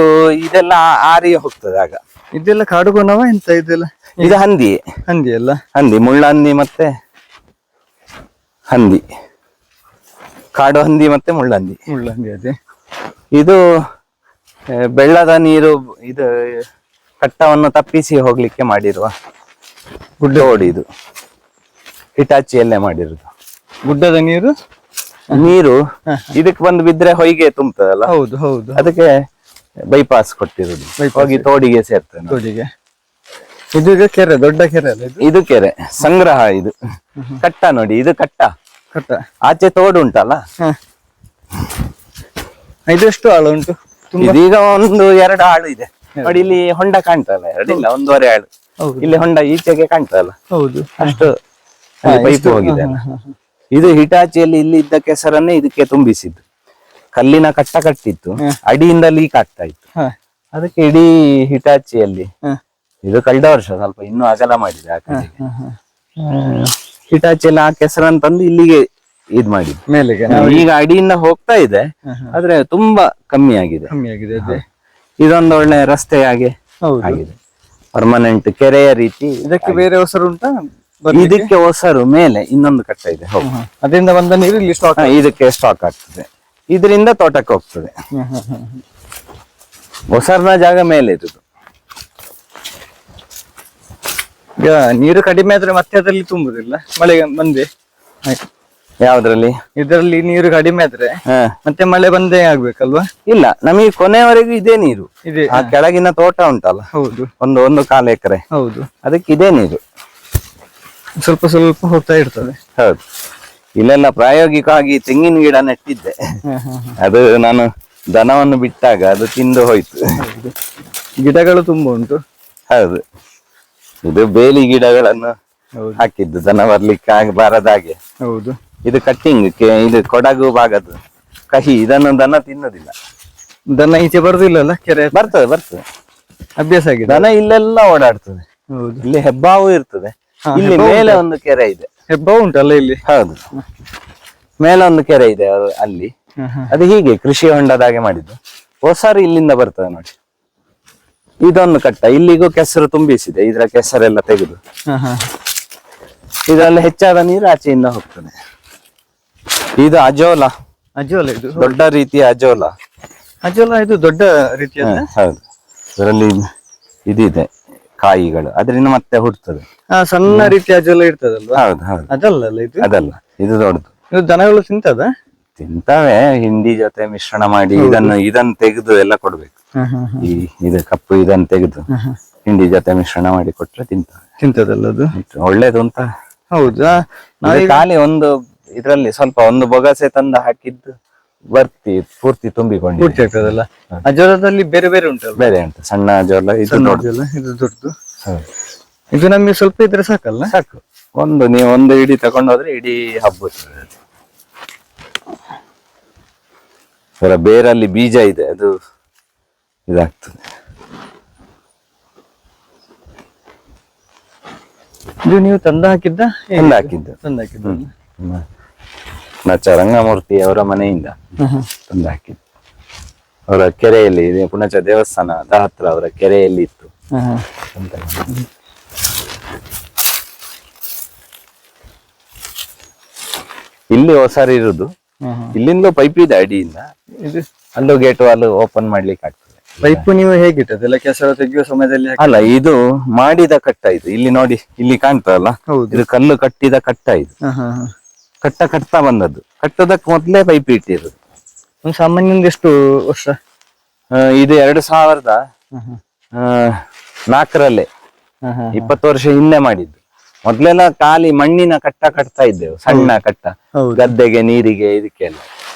ಇದೆಲ್ಲ ಆರಿ ಹೋಗ್ತದೆ. ಆಗ ಇದೆಲ್ಲ ಕಾಡುಗೋಣವ ಎಂತ ಇದೆಲ್ಲ? ಇದು ಹಂದಿ ಅಲ್ಲ, ಹಂದಿ, ಮುಳ್ಳಹಂದಿ ಮತ್ತೆ ಹಂದಿ, ಕಾಡು ಹಂದಿ ಮತ್ತೆ ಮುಳ್ಳಹಂದಿ. ಅದೇ ಇದು ಬೆಳ್ಳದ ನೀರು. ಇದು ಕಟ್ಟವನ್ನು ತಪ್ಪಿಸಿ ಹೋಗ್ಲಿಕ್ಕೆ ಮಾಡಿರುವ ಗುಡ್ಡ. ಇದು ಹಿಟಾಚಿಯಲ್ಲೇ ಮಾಡಿರುದು. ಗುಡ್ಡದ ನೀರು ಇದಕ್ಕೆ ಬಂದು ಬಿದ್ರೆ ಹೊಯ್ಗೆ ತುಂಬುತ್ತದಲ್ಲ, ಅದಕ್ಕೆ ಬೈಪಾಸ್ ಕೊಟ್ಟಿರುದು. ಹೋಗಿ ತೋಡಿಗೆ ಸೇರ್ತದೆ. ಇದು ಕೆರೆ, ದೊಡ್ಡ ಕೆರೆ ಅಲ್ಲ ಇದು ಕೆರೆ ಸಂಗ್ರಹ. ಇದು ಕಟ್ಟ ನೋಡಿ, ಇದು ಕಟ್ಟ. ಆಚೆ ತೋಡು ಉಂಟಲ್ಲ, ಇದೆಷ್ಟು ಆಳು ಉಂಟು? ಇದೀಗ 1-2 ಆಳು ಇದೆ ನೋಡಿ. ಇಲ್ಲಿ ಹೊಂಡ ಕಾಣ್ತಲ್ಲ, 2 ಇಲ್ಲ 1.5 ಆಳು. ಇಲ್ಲಿ ಹೊಂಡ ಈಚೆಗೆ ಕಾಣ್ತಲ್ಲ, ಅಷ್ಟು ಪೈಪ್ ಹೋಗಿದೆ. ಇದು ಹಿಟಾಚಿಯಲ್ಲಿ ಇಲ್ಲಿ ಇದ್ದ ಕೆಸರನ್ನೇ ಇದಕ್ಕೆ ತುಂಬಿಸಿದ್ದು. ಕಲ್ಲಿನ ಕಟ್ಟ ಕಟ್ಟಿತ್ತು, ಅಡಿಯಿಂದ ಲೀಕ್ ಆಗ್ತಾ ಇತ್ತು. ಅದಕ್ಕೆ ಇಡೀ ಹಿಟಾಚಿಯಲ್ಲಿ ಇದು ಕಳೆದ ವರ್ಷ ಸ್ವಲ್ಪ ಇನ್ನೂ ಅಗಲ ಮಾಡಿದೆ ಆ ಕಡೆಗೆ. ಹಿಟಾಚಿಯಲ್ಲಿ ಆ ಕೆಸರನ್ನು ತಂದು ಇಲ್ಲಿಗೆ ಇದ್ ಮಾಡಿ ಮೇಲೆಗೆ. ಈಗ ಅಡಿಯಿಂದ ಹೋಗ್ತಾ ಇದೆ, ಆದ್ರೆ ತುಂಬಾ ಕಮ್ಮಿ ಆಗಿದೆ. ಇದೊಂದು ಒಳ್ಳೆ ರಸ್ತೆ ಆಗಿದೆ, ಪರ್ಮನೆಂಟ್ ಕೆರೆಯ ರೀತಿ. ಇದಕ್ಕೆ ಬೇರೆ ಹೆಸರು ಉಂಟಾ? ಇದಕ್ಕೆ ಹೊಸರು ಮೇಲೆ ಇನ್ನೊಂದು ಕಟ್ಟ ಇದೆ. ಅದರಿಂದ ಬಂದ ನೀರು ಇಲ್ಲಿ ಸ್ಟಾಕ್, ಇದಕ್ಕೆ ಸ್ಟಾಕ್ ಆಗ್ತದೆ. ಇದರಿಂದ ತೋಟಕ್ಕೆ ಹೋಗ್ತದೆ. ಹೊಸರ್ನ ಜಾಗ ಮೇಲೆ ಇರುದು. ಈಗ ನೀರು ಕಡಿಮೆ ಆದ್ರೆ ಮತ್ತೆ ಅದರಲ್ಲಿ ತುಂಬುದಿಲ್ಲ ಮಳೆ ಬಂದೆ. ಯಾವ್ದ್ರಲ್ಲಿ? ಇದರಲ್ಲಿ ನೀರು ಕಡಿಮೆ ಆದ್ರೆ ಮತ್ತೆ ಮಳೆ ಬಂದೇ ಆಗ್ಬೇಕಲ್ವಾ? ಇಲ್ಲ, ನಮಗೆ ಕೊನೆಯವರೆಗೂ ಇದೇ ನೀರು. ಆ ಕೆಳಗಿನ ತೋಟ ಉಂಟಲ್ಲ, ಒಂದು 1 ಎಕರೆ, ಅದಕ್ಕೆ ಇದೇ ನೀರು. ಸ್ವಲ್ಪ ಸ್ವಲ್ಪ ಹೋಗ್ತಾ ಇರ್ತದೆ. ಹೌದು. ಇಲ್ಲೆಲ್ಲ ಪ್ರಾಯೋಗಿಕವಾಗಿ ತೆಂಗಿನ ಗಿಡ ನೆಟ್ಟಿದ್ದೆ. ಅದು ನಾನು ದನವನ್ನು ಬಿಟ್ಟಾಗ ಅದು ತಿಂದು ಹೋಯ್ತು. ಗಿಡಗಳು ತುಂಬಾ ಉಂಟು. ಹೌದು, ಇದು ಬೇಲಿ ಗಿಡಗಳನ್ನು ಹಾಕಿದ್ದು ದನ ಬರ್ಲಿಕ್ಕೆ ಬಾರದಾಗೆ. ಇದು ಕಟ್ಟಿಂಗ್, ಇದು ಕೊಡಗು ಭಾಗದ್ದು ಕಹಿ. ಇದನ್ನು ದನ ತಿನ್ನೋದಿಲ್ಲ. ದನ ಈಚೆ ಬರುದಿಲ್ಲ, ಕೆರೆ ಬರ್ತದೆ ಅಭ್ಯಾಸ ಆಗಿದೆ. ದನ ಇಲ್ಲೆಲ್ಲ ಓಡಾಡ್ತದೆ. ಇಲ್ಲಿ ಹೆಬ್ಬಾವು ಇರ್ತದೆ. ಇಲ್ಲಿ ಮೇಲೆ ಒಂದು ಕೆರೆ ಇದೆ. ಹೆಬ್ಬಾವು ಉಂಟಲ್ಲ ಇಲ್ಲಿ? ಹೌದು, ಮೇಲೆ ಒಂದು ಕೆರೆ ಇದೆ ಅಲ್ಲಿ. ಅದು ಹೀಗೆ ಕೃಷಿ ಹೊಂಡದಾಗೆ ಮಾಡಿದ್ದು. ಹೊಸಾರು ಇಲ್ಲಿಂದ ಬರ್ತದೆ ನೋಡಿ. ಇದೊಂದು ಕಟ್ಟ, ಇಲ್ಲಿಗೂ ಕೆಸರು ತುಂಬಿಸಿದೆ, ಇದರ ಕೆಸರೆಲ್ಲ ತೆಗೆದು ಇದರಲ್ಲಿ ಹೆಚ್ಚಾದ ನೀರು ಆಚೆಯಿಂದ ಹೋಗ್ತದೆ. ಇದು ಅಜೋಲ, ಅಜೋಲ ಇದು ದೊಡ್ಡ ರೀತಿಯ ಅಜೋಲ. ಅಜೋಲ ಇದು ದೊಡ್ಡ ರೀತಿಯ. ಹೌದು, ಇದರಲ್ಲಿ ಇದಿದೆ ಕಾಯಿಗಳು, ಅದರಿಂದ ಮತ್ತೆ ಹುಡ್ತದೆ. ಸಣ್ಣ ರೀತಿಯ ಅಜೋಲ ಇರ್ತದಲ್ವಾ? ಹೌದು ಹೌದು, ಅದಲ್ಲ ಇದು? ಅದಲ್ಲ, ಇದು ದೊಡ್ಡದು. ಇದು ದನಗಳು ತಿಂತದ? ತಿಂತವೆ, ಹಿಂಡಿ ಜೊತೆ ಮಿಶ್ರಣ ಮಾಡಿ ಇದನ್ನು ತೆಗೆದು ಎಲ್ಲ ಕೊಡ್ಬೇಕು. ಇದು ಕಪ್ಪು ಇದನ್ನು ತೆಗೆದು ಹಿಂಡಿ ಜೊತೆ ಮಿಶ್ರಣ ಮಾಡಿ ಕೊಟ್ರೆ ತಿಂತದಲ್ಲ ಅದು? ಒಳ್ಳೇದು ಅಂತ. ಹೌದಾ? ಖಾಲಿ ಒಂದು ಇದ್ರಲ್ಲಿ ಸ್ವಲ್ಪ ಒಂದು ಬೊಗಸೆ ತಂದು ಹಾಕಿದ್ದು ಪೂರ್ತಿ ತುಂಬಿಕೊಂಡು ಪೂರ್ತಿ ಆಗ್ತದಲ್ಲ. ಅಜೋಲದಲ್ಲಿ ಬೇರೆ ಬೇರೆ ಉಂಟಲ್ಲ? ಬೇರೆ ಉಂಟು, ಸಣ್ಣ ಅಜೋಲ, ಇದು ದೊಡ್ಡದು, ಇದು ದೊಡ್ಡದು. ಇದು ನಮ್ಗೆ ಸ್ವಲ್ಪ ಇದ್ರೆ ಸಾಕಲ್ಲ? ಸಾಕು, ನೀವು ಒಂದು ಇಡೀ ತಗೊಂಡೋದ್ರೆ ಇಡೀ ಹಬ್ಬ. ಅದರ ಬೇರಲ್ಲಿ ಬೀಜ ಇದೆ, ಅದು ಇದಾಗ್ತದೆ. ಇದು ನೀವು ತಂದು ಹಾಕಿದ್ದ? ತಂದು ಹಾಕಿದ್ದು ನಚ ರಂಗಮೂರ್ತಿ ಅವರ ಮನೆಯಿಂದ ತಂದು ಹಾಕಿದ್ದು. ಅವರ ಕೆರೆಯಲ್ಲಿ ಇದೆ, ಪುಣಚ ದೇವಸ್ಥಾನದ ಹತ್ರ ಅವರ ಕೆರೆಯಲ್ಲಿ ಇತ್ತು. ಇಲ್ಲಿ ಹೊಸಾರಿ ಇರುದು, ಇಲ್ಲಿಂದ ಪೈಪ್ ಇದೆ ಅಡಿಯಿಂದ, ಅಲ್ಲೂ ಗೇಟ್ ವಾಲ್ ಓಪನ್ ಮಾಡ್ಲಿಕ್ಕೆ ಆಗ್ತದೆ. ಪೈಪ್ ನೀವು ಹೇಗಿಟ್ಟದೆಲ್ಲ ಕೆಸರು ತೆಗೆಯುವ ಸಮಯದಲ್ಲಿ? ಅಲ್ಲ, ಇದು ಮಾಡಿದ ಕಟ್ಟ. ಇದು ಇಲ್ಲಿ ನೋಡಿ, ಇಲ್ಲಿ ಕಾಣ್ತದಲ್ಲ, ಇದು ಕಲ್ಲು ಕಟ್ಟಿದ ಕಟ್ಟ. ಇದು ಕಟ್ಟ ಬಂದದ್ದು, ಕಟ್ಟದಕ್ಕೆ ಮೊದ್ಲೇ ಪೈಪ್ ಇಟ್ಟಿರೋದು. ಒಂದು ಸಾಮಾನ್ಯ ಎಷ್ಟು ವರ್ಷ? ಇದು 2004ರಲ್ಲೇ 20 ವರ್ಷ ಹಿಂದೆ ಮಾಡಿದ್ದು. ಮೊದ್ಲೆಲ್ಲ ಖಾಲಿ ಮಣ್ಣಿನ ಕಟ್ಟ ಕಟ್ತಾ ಇದ್ದೆವು, ಸಣ್ಣ ಕಟ್ಟ, ಗದ್ದೆಗೆ ನೀರಿಗೆ ಇದಕ್ಕೆಲ್ಲ.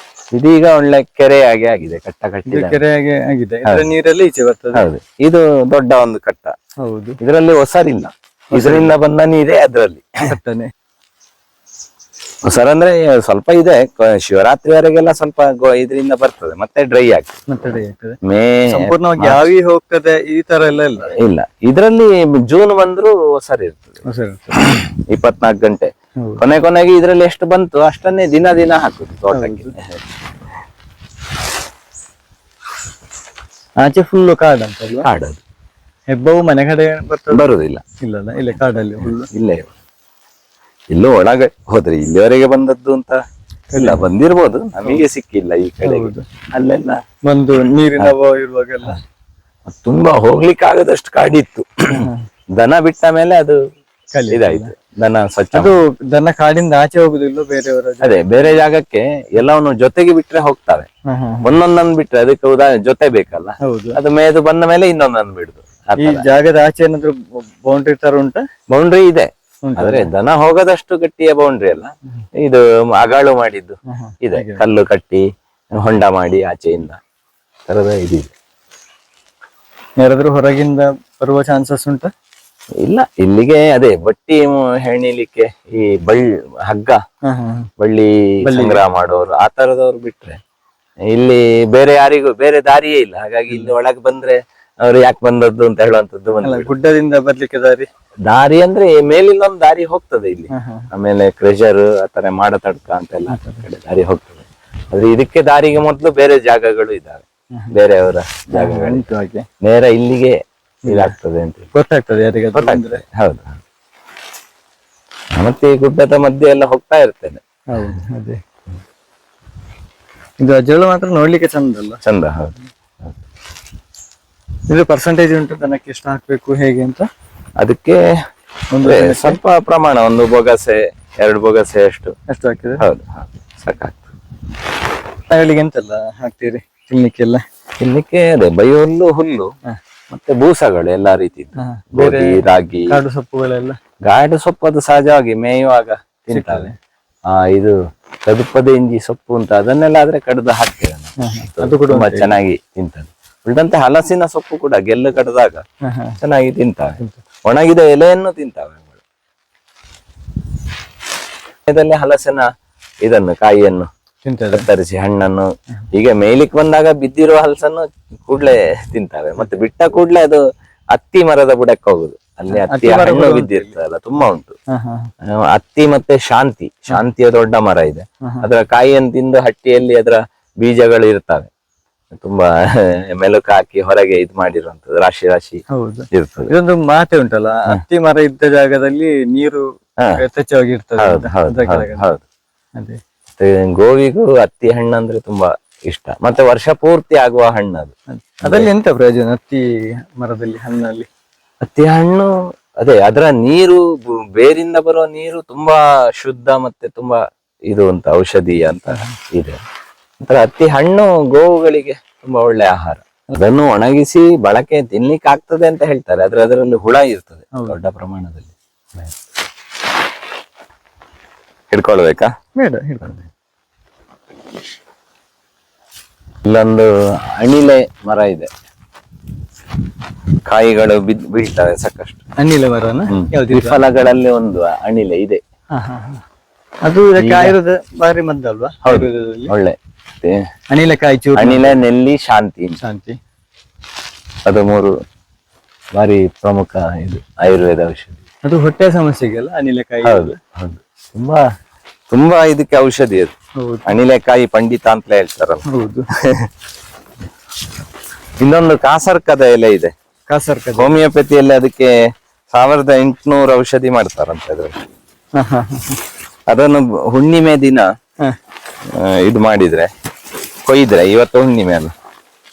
ಇದೀಗ ಒಳ್ಳೆ ಕೆರೆಯಾಗಿ ಆಗಿದೆ, ಕಟ್ಟ ಕಟ್ಟಿದ ಕೆರೆಯಾಗಿ ಆಗಿದೆ. ನೀರಲ್ಲಿ ಈಚೆ ಬರ್ತದೆ. ಹೌದು, ಇದು ದೊಡ್ಡ ಒಂದು ಕಟ್ಟ. ಹೌದು, ಇದರಲ್ಲಿ ಹೊಸರಿಲ್ಲ, ಇದರಿಂದ ಬಂದ ನೀರೇ ಅದರಲ್ಲಿ ಕಟ್ಟನೆ. ಹೊಸರಂದ್ರೆ ಸ್ವಲ್ಪ ಇದೆ, ಶಿವರಾತ್ರಿವರೆಗೆಲ್ಲ ಸ್ವಲ್ಪ ಇದರಿಂದ ಬರ್ತದೆ, ಮತ್ತೆ ಡ್ರೈ ಆಗ್ತದೆ. ಸಂಪೂರ್ಣವಾಗಿ ಯಾವಿ ಹೋಗ್ತದೆ ಈ ತರ ಎಲ್ಲ ಇಲ್ಲ. ಇದರಲ್ಲಿ ಜೂನ್ ಬಂದ್ರು ಹೊಸರು ಇರ್ತದೆ, 24 ಗಂಟೆ. ಕೊನೆಗೆ ಇದರಲ್ಲಿ ಎಷ್ಟು ಬಂತು ಅಷ್ಟನ್ನೇ ದಿನ ಹಾಕುದು ತೋಟಕ್ಕೆ. ಆಚೆ ಫುಲ್ ಕಾಡ್ ಅಂತ? ಕಾಡದು. ಹೆಬ್ಬವು ಮನೆ ಕಡೆ ಬರುದಿಲ್ಲ. ಇಲ್ಲಲ್ಲ, ಇಲ್ಲ ಕಾಡಲ್ಲಿ ಇಲ್ಲೇ. ಇಲ್ಲೂ ಒಳಗೆ ಹೋದ್ರೆ ಇಲ್ಲಿವರೆಗೆ ಬಂದದ್ದು ಅಂತ ಇಲ್ಲ, ಬಂದಿರ್ಬೋದು, ನಮಗೆ ಸಿಕ್ಕಿಲ್ಲ ಈ ಕಡೆ. ಅಲ್ಲೆಲ್ಲ ಒಂದು ನೀರಿನ ಇರುವಾಗೆಲ್ಲ ತುಂಬಾ ಹೋಗ್ಲಿಕ್ಕೆ ಆಗದಷ್ಟು ಕಾಡಿತ್ತು. ದನ ಬಿಟ್ಟ ಮೇಲೆ ಅದು ಇದಾಯ್ತು, ದನ ಸ್ವಚ್ಛ. ಅದು ದನ ಕಾಡಿಂದ ಆಚೆ ಹೋಗುದಿಲ್ಲ, ಬೇರೆಯವರ ಅದೇ ಬೇರೆ ಜಾಗಕ್ಕೆ ಎಲ್ಲವನ್ನು ಜೊತೆಗೆ ಬಿಟ್ರೆ ಹೋಗ್ತವೆ. ಒಂದೊಂದನ್ನು ಬಿಟ್ರೆ ಅದಕ್ಕೆ ಜೊತೆ ಬೇಕಲ್ಲ, ಅದು ಮೇದು ಬಂದ ಮೇಲೆ ಇನ್ನೊಂದನ್ನು ಬಿಡುದು. ಈ ಜಾಗದ ಆಚೆ ಏನಾದ್ರು ಬೌಂಡ್ರಿ ತರ ಉಂಟಾ? ಬೌಂಡ್ರಿ ಇದೆ, ಆದ್ರೆ ದನ ಹೋಗದಷ್ಟು ಗಟ್ಟಿಯ ಬೌಂಡ್ರಿ ಅಲ್ಲ, ಇದು ಅಗಾಳು ಮಾಡಿದ್ದು ಇದೆ, ಕಲ್ಲು ಕಟ್ಟಿ ಹೊಂಡ ಮಾಡಿ ಆಚೆಯಿಂದ ತರದ ಇದಿದೆ. ಯಾರಾದ್ರೂ ಹೊರಗಿಂದ ಬರುವ ಚಾನ್ಸಸ್ ಉಂಟಾ? ಇಲ್ಲ, ಇಲ್ಲಿಗೆ ಅದೇ ಬಟ್ಟಿ ಹೆಣಿಲಿಕ್ಕೆ ಈ ಹಗ್ಗ ಬಳ್ಳಿ ಸಂಗ್ರಹ ಮಾಡೋರು ಆ ತರದವ್ರು ಬಿಟ್ರೆ ಇಲ್ಲಿ ಬೇರೆ ಯಾರಿಗೂ ಬೇರೆ ದಾರಿಯೇ ಇಲ್ಲ. ಹಾಗಾಗಿ ಇಲ್ಲಿ ಒಳಗೆ ಬಂದ್ರೆ ಅವ್ರು ಯಾಕೆ ಬಂದದ್ದು ಅಂತ ಹೇಳುವಂತದ್ದು. ಗುಡ್ಡದಿಂದ ಬರ್ಲಿಕ್ಕೆ ದಾರಿ ಅಂದ್ರೆ ಮೇಲಿಂದ ಒಂದು ದಾರಿ ಹೋಗ್ತದೆ ಇಲ್ಲಿ, ಆಮೇಲೆ ಕ್ರೆಷರ್ ಆತರ ಮಾಡ ತಡ್ಕ ಅಂತೆಲ್ಲ ಕಡೆ ದಾರಿ ಹೋಗ್ತದೆ. ಆದ್ರೆ ಇದಕ್ಕೆ ದಾರಿಗೆ ಮೊದ್ಲು ಬೇರೆ ಜಾಗಗಳು ಇದಾವೆ, ಬೇರೆಯವರ ಜಾಗಗಳು. ನೇರ ಇಲ್ಲಿಗೆ ಇದಾಗ್ತದೆ ಅಂತ ಗೊತ್ತಾಗ್ತದೆ ಯಾರಿಗೆ. ಹೌದು, ಮತ್ತೆ ಈ ಗುಡ್ಡದ ಮಧ್ಯೆ ಎಲ್ಲ ಹೋಗ್ತಾ ಇರ್ತೇನೆ. ಅದೇ ಇದು ಅಜೋಳ ಮಾತ್ರ ನೋಡ್ಲಿಕ್ಕೆ ಚಂದ ಅಲ್ಲ? ಚಂದ, ಹೌದು. ಇದು ಪರ್ಸೆಂಟೇಜ್ ಉಂಟು ದನಕ್ಕೆ ಎಷ್ಟು ಹಾಕ್ಬೇಕು ಹೇಗೆ ಅಂತ? ಅದಕ್ಕೆ ಸ್ವಲ್ಪ ಪ್ರಮಾಣ, 1 ಬೊಗಸೆ 2 ಬೊಗಸೆ ಎಷ್ಟು ಹಾಕಿದ್ರೆ ಹೌದು ಸಾಕಾಗ್ತದೆ. ದನಗಳಿಗೆ ಎಂತೆಲ್ಲ ಹಾಕ್ತೀರಿ ತಿನ್ಲಿಕ್ಕೆಲ್ಲ? ತಿನ್ಲಿಕ್ಕೆ ಅದೇ ಬೈಹುಲ್ಲು, ಹುಲ್ಲು, ಮತ್ತೆ ಬೂಸಗಳು ಎಲ್ಲಾ ರೀತಿ, ಗೋಧಿ, ರಾಗಿ, ಕಾಡು ಸೊಪ್ಪುಗಳೆಲ್ಲ. ಗಾಡು ಸೊಪ್ಪು ಅದು ಸಹಜವಾಗಿ ಮೇಯುವಾಗ ತಿಂತಾವೆ. ಇದು ಕದುಪದ ಇಂಜಿ ಸೊಪ್ಪು ಅಂತ ಅದನ್ನೆಲ್ಲ ಆದ್ರೆ ಕಡ್ದು ಹಾಕ್ತೇವೆ, ಅದು ಕೂಡ ತುಂಬಾ ಚೆನ್ನಾಗಿ ತಿಂತದೆ. ಉಳಿದಂತೆ ಹಲಸಿನ ಸೊಪ್ಪು ಕೂಡ ಗೆಲ್ಲು ಕಡ್ದಾಗ ಚೆನ್ನಾಗಿ ತಿಂತಾವೆ. ಒಣಗಿದ ಎಲೆಯನ್ನು ತಿಂತಾವೆ. ಹಲಸಿನ ಇದನ್ನು ಕಾಯಿಯನ್ನು ಕತ್ತರಿಸಿ ಹಣ್ಣನ್ನು ಹೀಗೆ ಮೇಲಿಕ್ ಬಂದಾಗ ಬಿದ್ದಿರುವ ಹಲಸನ್ನು ಕೂಡ್ಲೆ ತಿಂತಾವೆ. ಮತ್ತೆ ಬಿಟ್ಟ ಕೂಡ್ಲೆ ಅದು ಅತ್ತಿ ಮರದ ಬುಡಕ್ಕೆ ಹೋಗುದು, ಅಲ್ಲಿ ಅತ್ತಿ ಹಣ್ಣು ಬಿದ್ದಿರ್ತದಲ್ಲ, ತುಂಬಾ ಉಂಟು. ಅತ್ತಿ ಮತ್ತೆ ಶಾಂತಿಯ ದೊಡ್ಡ ಮರ ಇದೆ, ಅದರ ಕಾಯಿಯನ್ನು ತಿಂದು ಹಟ್ಟಿಯಲ್ಲಿ ಅದರ ಬೀಜಗಳು ಇರ್ತವೆ. ತುಂಬಾ ಮೆಲುಕು ಹಾಕಿ ಹೊರಗೆ ಇದು ಮಾಡಿರುವಂತದ್ದು, ರಾಶಿ ರಾಶಿ ಹೌದು. ಇರ್ತದೆ. ಇದೊಂದು ಮಾತೆ ಉಂಟಲ್ಲ, ಹತ್ತಿ ಮರ ಇದ್ದ ಜಾಗದಲ್ಲಿ ನೀರು ಯಥೇಚ್ಛವಾಗಿರ್ತದೆ ಹೌದು ಅಂತ. ಹೌದು ಅದ್ರ ಹೌದು ಕೆಳಗಡೆ. ಹೌದು. ಅದೇ ಮತ್ತೆ ಗೋವಿಗೂ ಹತ್ತಿ ಹಣ್ಣು ಅಂದ್ರೆ ತುಂಬಾ ಇಷ್ಟ, ಮತ್ತೆ ವರ್ಷ ಪೂರ್ತಿ ಆಗುವ ಹಣ್ಣು ಅದು. ಅದ್ರಲ್ಲಿ ಎಂತ ಪ್ರಯೋಜನ ಹತ್ತಿ ಮರದಲ್ಲಿ ಹಣ್ಣಲ್ಲಿ? ಹತ್ತಿ ಹಣ್ಣು ಅದೇ ಅದರ ನೀರು ಬೇರಿಂದ ಬರುವ ನೀರು ತುಂಬಾ ಶುದ್ಧ ಮತ್ತೆ ತುಂಬಾ ಇದು ಅಂತ ಔಷಧೀಯ ಅಂತ ಇದೆ. ನಂತರ ಹತ್ತಿ ಹಣ್ಣು ಗೋವುಗಳಿಗೆ ತುಂಬಾ ಒಳ್ಳೆ ಆಹಾರ. ಅದನ್ನು ಒಣಗಿಸಿ ಬಳಕೆ ತಿನ್ಲಿಕ್ಕೆ ಆಗ್ತದೆ ಅಂತ ಹೇಳ್ತಾರೆ, ಆದ್ರೆ ಅದರಲ್ಲಿ ಹುಳ ಇರ್ತದೆ ದೊಡ್ಡ ಪ್ರಮಾಣದಲ್ಲಿ. ಹಿಡ್ಕೊಳ್ಬೇಕಾ? ಬೇಡ, ಹಿಡ್ಕೊಂಡು. ಇಲ್ಲೊಂದು ಅಣಿಲೆ ಮರ ಇದೆ, ಕಾಯಿಗಳು ಬೀಳ್ತವೆ ಸಾಕಷ್ಟು. ಅನಿಲ ಮರನ? ಯಾವ್ದು? ಫಲಗಳಲ್ಲಿ ಒಂದು ಅಣಿಲೆ ಇದೆ. ಅದು ಇದಕ್ಕೆ ಆಯುರ್ವೇದ ಬಾರಿ ಮದ್ದಲ್ವಾ? ಹೌದು, ಒಳ್ಳೆ ಅನಿಲ ಕಾಯಿ ಚೂರು, ಅಣಿಲೆ, ನೆಲ್ಲಿ, ಶಾಂತಿ ಶಾಂತಿ, ಅದು 3 ಬಾರಿ ಪ್ರಮುಖ ಇದು ಆಯುರ್ವೇದ ಔಷಧಿ. ಅದು ಹೊಟ್ಟೆ ಸಮಸ್ಯೆಗೆಲ್ಲ ಅನಿಲಕಾಯಿ. ಹೌದು ಹೌದು, ತುಂಬಾ ತುಂಬಾ ಇದಕ್ಕೆ ಔಷಧಿ ಅದು. ಹೌದು ಅಣಿಲೆಕಾಯಿ ಪಂಡಿತ ಅಂತಲೇ ಹೇಳ್ತಾರಲ್ಲ. ಹೌದು. ಇನ್ನೊಂದು ಕಾಸರ್ಕದ ಎಲೆ ಇದೆ, ಕಾಸರ್ಕದ. ಹೋಮಿಯೋಪತಿಯಲ್ಲಿ ಅದಕ್ಕೆ 1800 ಔಷಧಿ ಮಾಡ್ತಾರಂತೆ ಅದ್ರಲ್ಲಿ. ಅದನ್ನು ಹುಣ್ಣಿಮೆ ದಿನ ಇದು ಮಾಡಿದ್ರೆ, ಕೊಯ್ದ್ರೆ, ಇವತ್ತು ಹುಣ್ಣಿಮೆ ಅಲ್ಲ,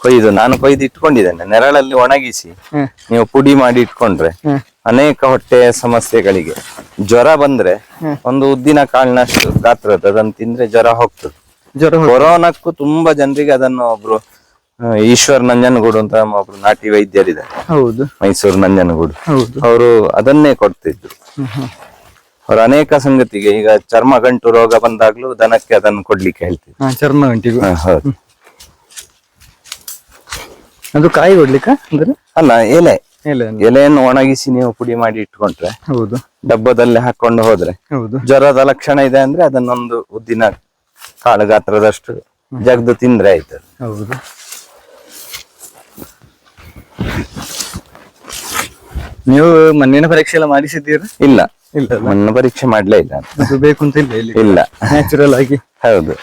ಕೊಯ್ದು ನಾನು ಕೊಯ್ದು ಇಟ್ಕೊಂಡಿದ್ದೇನೆ, ನೆರಳಲ್ಲಿ ಒಣಗಿಸಿ ನೀವು ಪುಡಿ ಮಾಡಿ ಇಟ್ಕೊಂಡ್ರೆ ಅನೇಕ ಹೊಟ್ಟೆ ಸಮಸ್ಯೆಗಳಿಗೆ, ಜ್ವರ ಬಂದ್ರೆ ಒಂದು ಉದ್ದಿನ ಕಾಳಿನಷ್ಟು ಗಾತ್ರದ ಅದನ್ನು ತಿಂದ್ರೆ ಜ್ವರ ಹೋಗ್ತದೆ. ಕೊರೋನಾಕ್ಕೂ ತುಂಬಾ ಜನರಿಗೆ ಅದನ್ನು ಒಬ್ರು ಈಶ್ವರ್ ನಂಜನಗೂಡು ಅಂತ ಒಬ್ರು ನಾಟಿ ವೈದ್ಯರಿದ್ದಾರೆ, ಹೌದು, ಮೈಸೂರು ನಂಜನಗೂಡು, ಹೌದು, ಅವರು ಅದನ್ನೇ ಕೊಡ್ತಿದ್ರು. ಅವ್ರ ಅನೇಕ ಸಂಗತಿಗೆ, ಈಗ ಚರ್ಮ ಗಂಟು ರೋಗ ಬಂದಾಗ್ಲೂ ದನಕ್ಕೆ ಅದನ್ನು ಕೊಡ್ಲಿಕ್ಕೆ ಹೇಳ್ತಿದ್ರು. ಚರ್ಮ ಗಂಟಿಗೂ. ಹೌದು. ಅದು ಕಾಯಿ ಕೊಡ್ಲಿಕ್ಕ ಅಂದ್ರೆ? ಅಲ್ಲ, ಎಲೆ ಎಲೆ. ಎಲೆಯನ್ನು ಒಣಗಿಸಿ ನೀವು ಪುಡಿ ಮಾಡಿ ಇಟ್ಕೊಂಡ್ರೆ, ಹೌದು, ಡಬ್ಬದಲ್ಲಿ ಹಾಕೊಂಡು ಹೋದ್ರೆ, ಹೌದು, ಜ್ವರದ ಲಕ್ಷಣ ಇದೆ ಅಂದ್ರೆ ಅದನ್ನೊಂದು ಉದ್ದಿನ ಕಾಳು ಗಾತ್ರದಷ್ಟು ಜಗ್ದು ತಿಂದ್ರೆ ಆಯ್ತು. ಹೌದು. ನೀವು ಮಣ್ಣಿನ ಪರೀಕ್ಷೆ ಎಲ್ಲ ಮಾಡಿಸಿದ್ದೀರಾ? ಇಲ್ಲ ಇಲ್ಲ, ಮಣ್ಣು ಪರೀಕ್ಷೆ ಮಾಡ್ಲೇ ಇಲ್ಲ. ಅದು ಬೇಕು ಅಂತ ಇಲ್ಲ ಇಲ್ಲಿ? ಇಲ್ಲ, ನ್ಯಾಚುರಲ್ ಆಗಿ. ಹೌದು.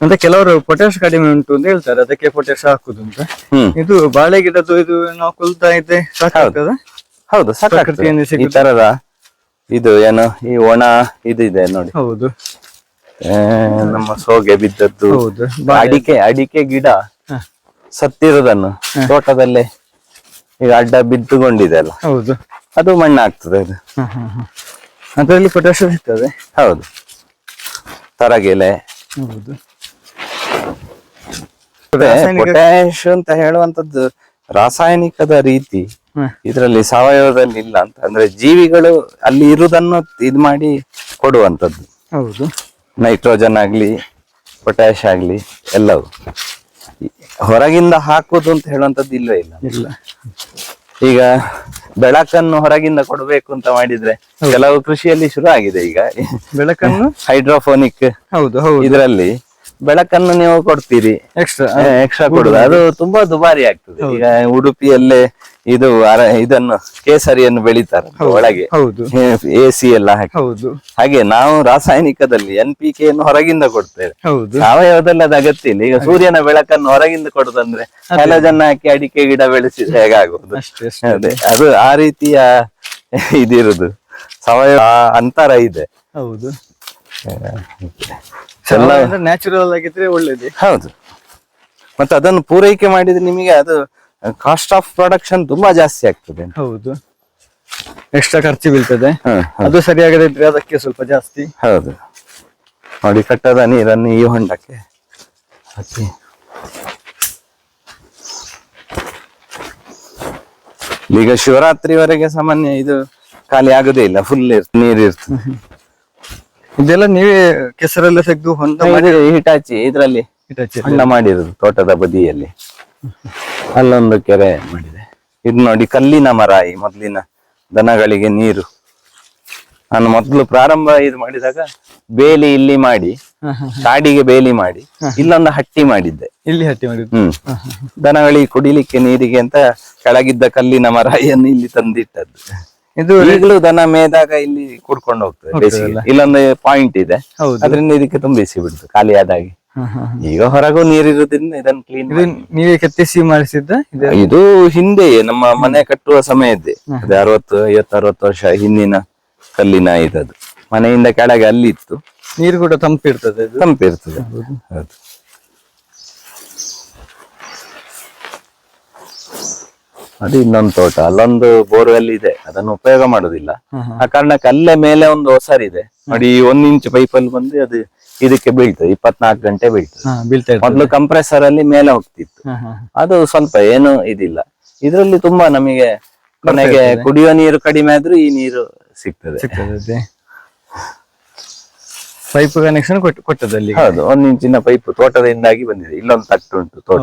ಅಂತ ಕೆಲವರು ಪೊಟ್ಯಾಶ್ ಕಡಿಮೆ ಉಂಟು ಅಂತ ಹೇಳ್ತಾರೆ, ಅದಕ್ಕೆ ಪೊಟ್ಯಾಶ್ ಹಾಕುದು ಅಂತ. ಇದು ಬಾಳೆ ಗಿಡದ್ದು ಇದು ನಾವು ಕೊಲ್ತಾ ಇದ್ದೆ ಸಾಕಾಗ್ತದ? ಹೌದು, ಪ್ರಕೃತಿಯಿಂದ ಈ ಸಿಗುದು. ತರದ ಇದು ಏನು ಈ ಒಣ ಇದೆ ನೋಡಿ. ಹೌದು, ನಮ್ಮ ಸೋಗೆ ಬಿದ್ದದ್ದು, ಹೌದು. ಅಡಿಕೆ ಗಿಡ ಸತ್ತಿರೋದನ್ನು ತೋಟದಲ್ಲೇ ಈಗ ಅಡ್ಡ ಬಿದ್ದುಕೊಂಡಿದೆ ಅಲ್ಲ, ಹೌದು, ಅದು ಮಣ್ಣು ಆಗ್ತದೆ ಅದು. ಅದರಲ್ಲಿ ಪೊಟ್ಯಾಶ್ ಸಿಗ್ತದೆ. ಹೌದು, ತರಗೆಲೆ. ಹೌದು. ಪೊಟ್ಯಾಶ್ ಅಂತ ಹೇಳುವಂತದ್ದು ರಾಸಾಯನಿಕದ ರೀತಿ ಇದರಲ್ಲಿ ಸಾವಯವದಲ್ಲಿ ಇಲ್ಲ ಅಂತ, ಅಂದ್ರೆ ಜೀವಿಗಳು ಅಲ್ಲಿ ಇರುವುದನ್ನು ಇದ್ ಮಾಡಿ ಕೊಡುವಂತದ್ದು. ಹೌದು, ನೈಟ್ರೋಜನ್ ಆಗ್ಲಿ ಪೊಟ್ಯಾಶ್ ಆಗ್ಲಿ ಎಲ್ಲವೂ ಹೊರಗಿಂದ ಹಾಕುದು ಅಂತ ಹೇಳುವಂತದ್ದು ಇಲ್ಲವೇ ಇಲ್ಲ. ಇಲ್ಲ. ಈಗ ಬೆಳಕನ್ನು ಹೊರಗಿಂದ ಕೊಡಬೇಕು ಅಂತ ಮಾಡಿದ್ರೆ ಕೆಲವು ಕೃಷಿಯಲ್ಲಿ ಶುರು ಆಗಿದೆ ಈಗ ಬೆಳಕನ್ನು ಹೈಡ್ರೋಫೋನಿಕ್. ಹೌದು, ಹೌದು. ಇದರಲ್ಲಿ ಬೆಳಕನ್ನು ನೀವು ಕೊಡ್ತೀರಿ, ಎಕ್ಸ್ಟ್ರಾ ಕೊಡುದು, ಅದು ತುಂಬಾ ದುಬಾರಿ ಆಗ್ತದೆ. ಈಗ ಉಡುಪಿಯಲ್ಲೇ ಇದನ್ನು ಕೇಸರಿಯನ್ನು ಬೆಳಿತಾರೆ ಒಳಗೆ, ಹೌದು, AC ಎಲ್ಲ ಹಾಕಿ. ಹೌದು, ಹಾಗೆ ನಾವು ರಾಸಾಯನಿಕದಲ್ಲಿ NPK ಯನ್ನು ಹೊರಗಿಂದ ಕೊಡ್ತೇವೆ, ಹೌದು. ಸಾವಯವದಲ್ಲಿ ಅದು ಅಗತ್ಯ ಇಲ್ಲ. ಈಗ ಸೂರ್ಯನ ಬೆಳಕನ್ನು ಹೊರಗಿಂದ ಕೊಡುದಂದ್ರೆ ಹ್ಯಾಲೋಜನ್ ಹಾಕಿ ಅಡಿಕೆ ಗಿಡ ಬೆಳೆಸಿದ್ರೆ ಹೇಗಾಗುವುದು? ಅದೇ, ಅದು ಆ ರೀತಿಯ ಇದಿರುದು. ಸಾವಯವ ಅಂತರ ಇದೆ. ಹೌದು, ನ್ಯಾಚುರಲ್ ಆಗಿದ್ರೆ ಒಳ್ಳೇದು. ಹೌದು, ಮತ್ತೆ ಅದನ್ನು ಪೂರೈಕೆ ಮಾಡಿದ್ರೆ ನಿಮಗೆ ಅದು ಕಾಸ್ಟ್ ಆಫ್ ಪ್ರೊಡಕ್ಷನ್ ತುಂಬಾ ಜಾಸ್ತಿ ಆಗ್ತದೆ. ಹೌದು, ಎಕ್ಸ್ಟ್ರಾ ಖರ್ಚು ಬೀಳ್ತದೆ. ಅದು ಸರಿಯಾಗದಿದ್ರೆ ಅದಕ್ಕೆ ಸ್ವಲ್ಪ ಜಾಸ್ತಿ. ಹೌದು, ನೋಡಿ ಕಟ್ಟದ ನೀರನ್ನು ಈ ಹೊಂಡಕ್ಕೆ ಹಾಕಿ. ಈಗ ಶಿವರಾತ್ರಿವರೆಗೆ ಸಾಮಾನ್ಯ ಇದು ಖಾಲಿ ಆಗುದೇ ಇಲ್ಲ, ಫುಲ್ ನೀರು ಇರ್ತದೆ. ಇದೆಲ್ಲ ನೀವೇ ಕೆಸರೆಲ್ಲ ತೆಗೆದು ಹೊಂಡ ಹಿಟಾಚಿ ಇದ್ರಲ್ಲಿ ಹೊಂಡ ಮಾಡಿರೋದು ತೋಟದ ಬದಿಯಲ್ಲಿ. ಅಲ್ಲೊಂದು ಕೆರೆ ಮಾಡಿದೆ. ಇದು ನೋಡಿ ಕಲ್ಲಿನ ಮರ, ಈ ಮೊದ್ಲಿನ ದನಗಳಿಗೆ ನೀರು. ನಾನು ಮೊದಲು ಪ್ರಾರಂಭ ಇದು ಮಾಡಿದಾಗ ಬೇಲಿ ಇಲ್ಲಿ ಮಾಡಿ, ಕಾಡಿಗೆ ಬೇಲಿ ಮಾಡಿ ಇಲ್ಲೊಂದು ಹಟ್ಟಿ ಮಾಡಿದ್ದೆ. ಇಲ್ಲಿ ಹಟ್ಟಿ ಮಾಡಿದ್ದು. ದನಗಳಿಗೆ ಕುಡಿಲಿಕ್ಕೆ ನೀರಿಗೆ ಅಂತ ಕೆಳಗಿದ್ದ ಕಲ್ಲಿನ ಮರಾಯಿಯನ್ನು ಇಲ್ಲಿ ತಂದಿಟ್ಟದ್ದು. ಇದು ಈಗಲೂ ದನ ಮೇದಾಗ ಇಲ್ಲಿ ಕುಡ್ಕೊಂಡು ಹೋಗ್ತದೆ ಬೇಸಿಗೆ. ಇಲ್ಲೊಂದು ಪಾಯಿಂಟ್ ಇದೆ, ಅದರಿಂದ ಇದಕ್ಕೆ ತುಂಬಿಸಿ ಬಿಡ್ತು ಖಾಲಿ ಆದಾಗಿ. ಈಗ ಹೊರಗೂ ನೀರಿರುವುದರಿಂದ ಇದನ್ನು ಕ್ಲೀನ್ ಇದು ನೀವೇ ಕೆತ್ತಿಸಿ ಮಾಡಿಸಿದ್ದ ಇದು? ಇದು ಹಿಂದೆ ನಮ್ಮ ಮನೆ ಕಟ್ಟುವ ಸಮಯದ್ದೇ ಅದೇ 60 50 60 ವರ್ಷ ಹಿಂದಿನ ಕಲ್ಲಿನ ಇದದು. ಮನೆಯಿಂದ ಕೆಳಗೆ ಅಲ್ಲಿ ಇತ್ತು. ನೀರು ಕೂಡ ತಂಪಿರ್ತದೆ ಇದು? ತಂಪಿರ್ತದೆ. ಹೌದು. ಅದು ಇನ್ನೊಂದು ತೋಟ, ಅಲ್ಲೊಂದು ಬೋರ್ವೆಲ್ ಇದೆ, ಅದನ್ನು ಉಪಯೋಗ ಮಾಡುದಿಲ್ಲ. ಆ ಕಾರಣಕ್ಕೆ ಅಲ್ಲೇ ಮೇಲೆ ಒಂದು ಹೊಸರಿದೆ ನೋಡಿ, 1 ಇಂಚ್ ಪೈಪಲ್ಲಿ ಬಂದು ಅದು ಇದಕ್ಕೆ ಬೀಳ್ತದೆ, 24 ಗಂಟೆ ಬೀಳ್ತದೆ. ಬೀಳ್ತಾ ಇರ್ತದೆ. ಮೊದ್ಲು ಕಂಪ್ರೆಸರ್ ಅಲ್ಲಿ ಮೇಲೆ ಹೋಗ್ತಿತ್ತು, ಅದು ಸ್ವಲ್ಪ ಏನು ಇದಿಲ್ಲ. ಇದ್ರಲ್ಲಿ ತುಂಬಾ ನಮಗೆ ಮನೆಗೆ ಕುಡಿಯೋ ನೀರು ಕಡಿಮೆ ಆದ್ರೂ ಈ ನೀರು ಸಿಗ್ತದೆ. ಪೈಪ್ ಕನೆಕ್ಷನ್ ಕೊಟ್ಟದಲ್ಲಿ? ಹೌದು, 1 ಇಂಚಿನ ಪೈಪ್ ತೋಟದಿಂದಾಗಿ ಬಂದಿದೆ. ಇಲ್ಲೊಂದು ತಟ್ಟು ಉಂಟು ತೋಟ,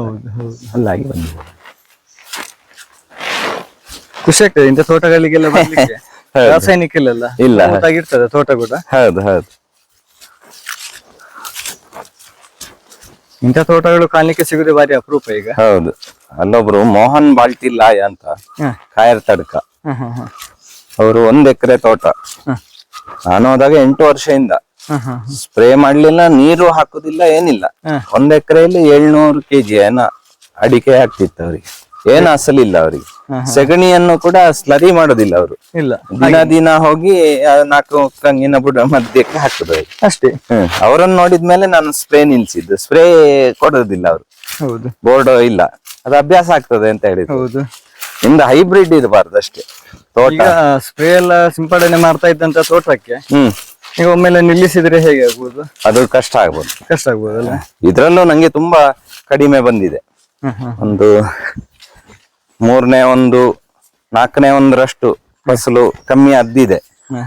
ಅಲ್ಲಾಗಿ ಬಂದಿದೆ. ಖುಷಿ ಆಗ್ತದೆ ಇಂಥ ತೋಟಗಳಿಗೆಲ್ಲ ಬರ್ಲಿಕ್ಕೆ. ರಾಸಾಯನಿಕ ಇಲ್ಲ, ಆಗಿರ್ತದೆ ತೋಟ ಕೂಡ. ಹೌದು ಹೌದು. ಇಂಥ ತೋಟಗಳು ಕಾಣ್ಲಿಕ್ಕೆ ಸಿಗುದೇ ಬಾರಿ ಅಪರೂಪ ಈಗ. ಹೌದು. ಅಲ್ಲೊಬ್ರು ಮೋಹನ್ ಬಾಲ್ಟಿ ಲಾಯ್ ಅಂತ ಕಾಯರ್ ತಡ್ಕ, ಅವರು 1 ಎಕರೆ ತೋಟ. ನಾನು ಹೋದಾಗ 8 ವರ್ಷದಿಂದ ಸ್ಪ್ರೇ ಮಾಡ್ಲಿಲ್ಲ, ನೀರು ಹಾಕುದಿಲ್ಲ, ಏನಿಲ್ಲ. 1 ಎಕರೆಯಲ್ಲಿ 700 kg ಏನ ಅಡಿಕೆ ಆಗ್ತಿತ್ತು ಅವ್ರಿಗೆ. ಏನು ಅಸಲಿಲ್ಲ ಅವರಿಗೆ. ಸೆಗಣಿಯನ್ನು ಕೂಡ ಸ್ಲರಿ ಮಾಡೋದಿಲ್ಲ ಅವರು. ದಿನ ಹೋಗಿ 4 ಕಂಗಿನ ಬುಡ ಮಧ್ಯಕ್ಕೆ ಹಾಕುದು ಅಷ್ಟೇ. ಅವರನ್ನು ನೋಡಿದ್ಮೇಲೆ ನಾನು ಸ್ಪ್ರೇ ನಿಲ್ಸಿದ್ದು. ಸ್ಪ್ರೇ ಕೊಡೋದಿಲ್ಲ ಅವರು. ಹೌದು, ಬೋರ್ಡ್ ಇಲ್ಲ, ಅದು ಅಭ್ಯಾಸ ಆಗ್ತದೆ ಅಂತ ಹೇಳಿದ್ರು. ಹೌದು, ನಿಮ್ದು ಹೈಬ್ರಿಡ್ ಇರಬಾರ್ದು ಅಷ್ಟೇ ತೋಟ. ಸ್ಪ್ರೇ ಎಲ್ಲ ಸಿಂಪಡಣೆ ಮಾಡ್ತಾ ಇದ್ದಂತ ತೋಟಕ್ಕೆ ಈಗ ಒಮ್ಮೆಲೆ ನಿಲ್ಲಿಸಿದ್ರೆ ಹೇಗೆ ಆಗ್ಬೋದು? ಅದು ಕಷ್ಟ ಆಗ್ಬೋದಲ್ಲ. ಇದ್ರಲ್ಲೂ ನಂಗೆ ತುಂಬಾ ಕಡಿಮೆ ಬಂದಿದೆ. ಒಂದು 3ನೇ 1 4ನೇ 1ರಷ್ಟು ಫಸಲು ಕಮ್ಮಿ ಅದ್ದಿದೆ.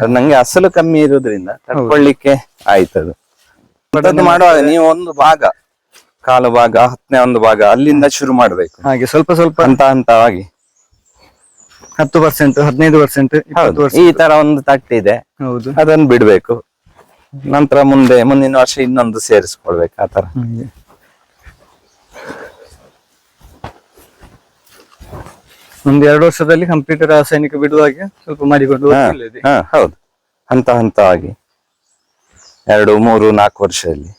ಅದು ನಂಗೆ ಅಸಲು ಕಮ್ಮಿ ಇರೋದ್ರಿಂದ ತಡ್ಕೊಳ್ಳಿಕ್ಕೆ ಆಯ್ತದು. ಮಾಡುವಾಗ ನೀವು ಒಂದು ಭಾಗ, ಕಾಲು ಭಾಗ, 10ನೇ 1 ಭಾಗ ಅಲ್ಲಿಂದ ಶುರು ಮಾಡ್ಬೇಕು. ಹಾಗೆ ಸ್ವಲ್ಪ ಸ್ವಲ್ಪ ಹಂತವಾಗಿ 10%, 15%, 20%. ಈ ತರ ಒಂದು ತಟ್ಟಿದೆ, ಅದನ್ನು ಬಿಡ್ಬೇಕು. ನಂತರ ಮುಂದಿನ ವರ್ಷ ಇನ್ನೊಂದು ಸೇರಿಸ್ಕೊಳ್ಬೇಕು. ಆ ತರ ಒಂದು 2 ವರ್ಷದಲ್ಲಿ ಕಂಪ್ಲೀಟ್ ರಾಸಾಯನಿಕ ಬಿಡುವಾಗೆ ಸ್ವಲ್ಪ ಮಾಡಿಕೊಂಡು. ಹೌದು, ಹಂತವಾಗಿ 2 3 4 ವರ್ಷದಲ್ಲಿ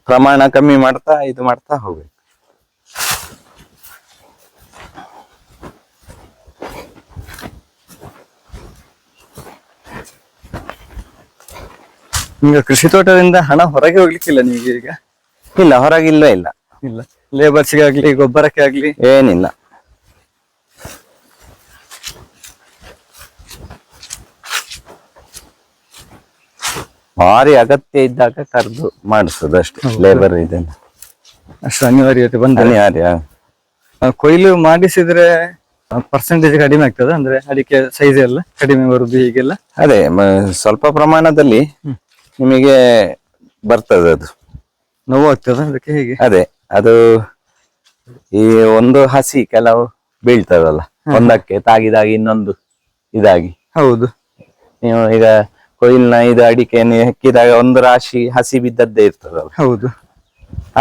ಪ್ರಮಾಣ ಕಮ್ಮಿ ಮಾಡ್ತಾ ಹೋಗ್ಬೇಕು. ಈಗ ಕೃಷಿ ತೋಟದಿಂದ ಹಣ ಹೊರಗೆ ಹೋಗ್ಲಿಕ್ಕಿಲ್ಲ ನಿಮಗೆ ಈಗ? ಇಲ್ಲ, ಹೊರಗಿಲ್ಲ. ಇಲ್ಲ, ಲೇಬರ್ಸ್ಗೆ ಆಗ್ಲಿ ಗೊಬ್ಬರಕ್ಕೆ ಆಗ್ಲಿ ಏನಿಲ್ಲ. ಭಾರಿ ಅಗತ್ಯ ಇದ್ದಾಗ ಕರೆದು ಮಾಡಿಸೋದು ಅಷ್ಟೇ. ಲೇಬರ್ ಇದೆಲ್ಲ ಅಷ್ಟು ಅನಿವಾರ್ಯತೆ ಬಂದ ಅನಿವಾರ್ಯ. ಕೊಯ್ಲು ಮಾಡಿಸಿದ್ರೆ ಪರ್ಸೆಂಟೇಜ್ ಕಡಿಮೆ ಆಗ್ತದ, ಅಂದ್ರೆ ಅಡಿಕೆ ಸೈಜ್ ಎಲ್ಲ ಕಡಿಮೆ ಬರುದು ಹೀಗೆಲ್ಲ? ಅದೇ ಸ್ವಲ್ಪ ಪ್ರಮಾಣದಲ್ಲಿ ನಿಮಗೆ ಬರ್ತದೆ. ಅದು ನೋವು ಆಗ್ತದ ಅದಕ್ಕೆ? ಹೇಗೆ? ಅದೇ, ಅದು ಈ ಒಂದು ಹಸಿ ಕೆಲವು ಬೀಳ್ತದಲ್ಲ, ಒಂದಕ್ಕೆ ತಾಗಿದಾಗಿ ಇನ್ನೊಂದು ಇದಾಗಿ. ಹೌದು. ನೀವು ಈಗ ಕೊಯ್ಲಿನ ಇದು ಅಡಿಕೆ ಹೆಕ್ಕಿದಾಗ ಒಂದು ರಾಶಿ ಹಸಿ ಬಿದ್ದದ್ದೇ ಇರ್ತದಲ್ಲ. ಹೌದು,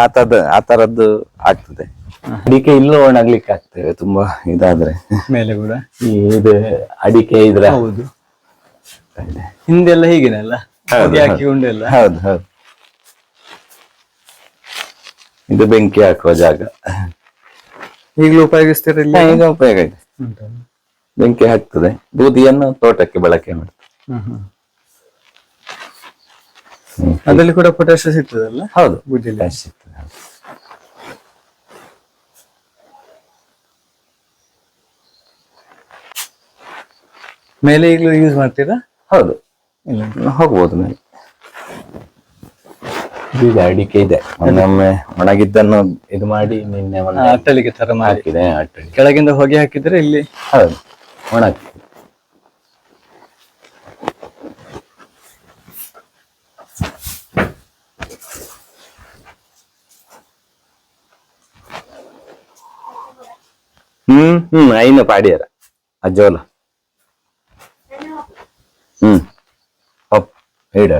ಆ ತರದ್ದು ಆಗ್ತದೆ. ಅಡಿಕೆ ಇಲ್ಲೂ ಒಣಗ್ಲಿಕ್ಕೆ ಆಗ್ತದೆ ತುಂಬಾ ಇದಾದ್ರೆ ಮೇಲೆ ಕೂಡ. ಇದು ಅಡಿಕೆ ಇದ್ರೆ ಹೌದು, ಹಿಂದೆಲ್ಲ ಹೀಗೇನಲ್ಲ ಹಾಕಿಕೊಂಡೆಲ್ಲ. ಹೌದು. ಇದು ಬೆಂಕಿ ಹಾಕುವ ಜಾಗ. ಈಗಲೂ ಉಪಯೋಗಿಸ್ತೀರಲ್ಲ? ಈಗ ಉಪಯೋಗ ಇದೆ. ಬೆಂಕಿ ಹಾಕ್ತದೆ, ಬೂದಿಯನ್ನು ತೋಟಕ್ಕೆ ಬಳಕೆ ಮಾಡ್ತದೆ. ಅದರಲ್ಲಿ ಕೂಡ ಪೊಟ್ಯಾಷ್ ಸಿಗ್ತದಲ್ಲ? ಹೌದು, ಬೂದಿಯಲ್ಲಿ ಸಿಗ್ತದೆ. ಮೇಲೆ ಈಗಲೂ ಯೂಸ್ ಮಾಡ್ತೀರಾ? ಹೌದು, ಹೋಗ್ಬೋದು ಮೇಲೆ. ಈಗ ಅಡಿಕೆ ಇದೆ, ಒಮ್ಮೆ ಒಣಗಿದ್ದನ್ನು ಇದು ಮಾಡಿ ನಿನ್ನೆ ಅಟ್ಟಳಿಗೆ ತರ ಹಾಕಿದೆ. ಕೆಳಗಿಂದ ಹೊಗೆ ಹಾಕಿದ್ರೆ ಇಲ್ಲಿ. ಹೌದು, ಒಣಗ್ತದೆ. ಐನ ಪಾಡಿಯರ ಅಜ್ಜೋಲ ಹೇಳ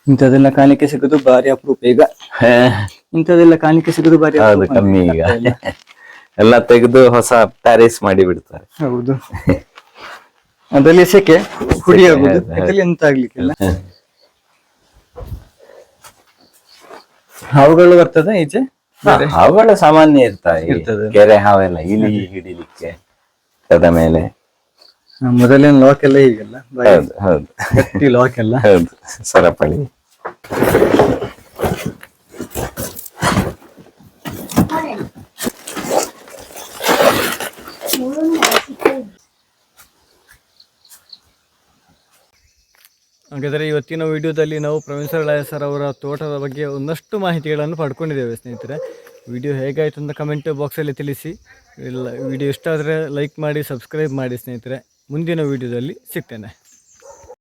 ಇಂಥದೆಲ್ಲ ಕಾಣಿಕೆ ಸಿಗೋದು ಬಾರಿ ಅಪರೂಪ ಈಗ. ಇಂಥದೆಲ್ಲ ಕಾಣಿಕೆ ಸಿಗೋದು ಬಾರಿ ಕಮ್ಮಿ ಈಗ. ಎಲ್ಲ ತೆಗೆದು ಹೊಸ ಪ್ಯಾರಿಸ್ ಮಾಡಿ ಬಿಡ್ತಾರೆ. ಹೌದು. ಅದರಲ್ಲಿ ಸೆಕೆ ಹುಡಿ ಆಗುದು, ಹೌದು, ಹೌದು. ಇದರಲ್ಲಿ ಎಂತ ಆಗ್ಲಿಕ್ಕಿಲ್ಲ. ಹಾವುಗಳು ಬರ್ತದೆ ಈಚೆ ಬೇರೆ? ಹಾವುಗಳು ಸಾಮಾನ್ಯ ಇರ್ತವೆ, ಇರ್ತದೆ. ಕೆರೆ ಹಾವೆಲ್ಲ ಇಲಿ ಹಿಡಿಲಿಕ್ಕೆ ಅದ ಮೇಲೆ. ಮೊದಲಿನ ಲಾಕ್ ಎಲ್ಲ ಹೀಗೆಲ್ಲ ಹೌದು ಹೌದು ಗಟ್ಟಿ ಲಾಕ್ ಎಲ್ಲ. ಹೌದು ಸರಪಳಿ. ಹಾಗಾದರೆ ಇವತ್ತಿನ ವಿಡಿಯೋದಲ್ಲಿ ನಾವು ಪ್ರೊಫೆಸರ್ ಲಾಯ ಸರ್ ಅವರ ತೋಟದ ಬಗ್ಗೆ ಒಂದಷ್ಟು ಮಾಹಿತಿಗಳನ್ನು ಪಡ್ಕೊಂಡಿದ್ದೇವೆ ಸ್ನೇಹಿತರೆ. ವಿಡಿಯೋ ಹೇಗಾಯಿತು ಅಂತ ಕಮೆಂಟ್ ಬಾಕ್ಸಲ್ಲಿ ತಿಳಿಸಿ. ಇಲ್ಲ ವಿಡಿಯೋ ಇಷ್ಟ ಆದರೆ ಲೈಕ್ ಮಾಡಿ, ಸಬ್ಸ್ಕ್ರೈಬ್ ಮಾಡಿ ಸ್ನೇಹಿತರೆ. ಮುಂದಿನ ವಿಡಿಯೋದಲ್ಲಿ ಸಿಗ್ತೇನೆ.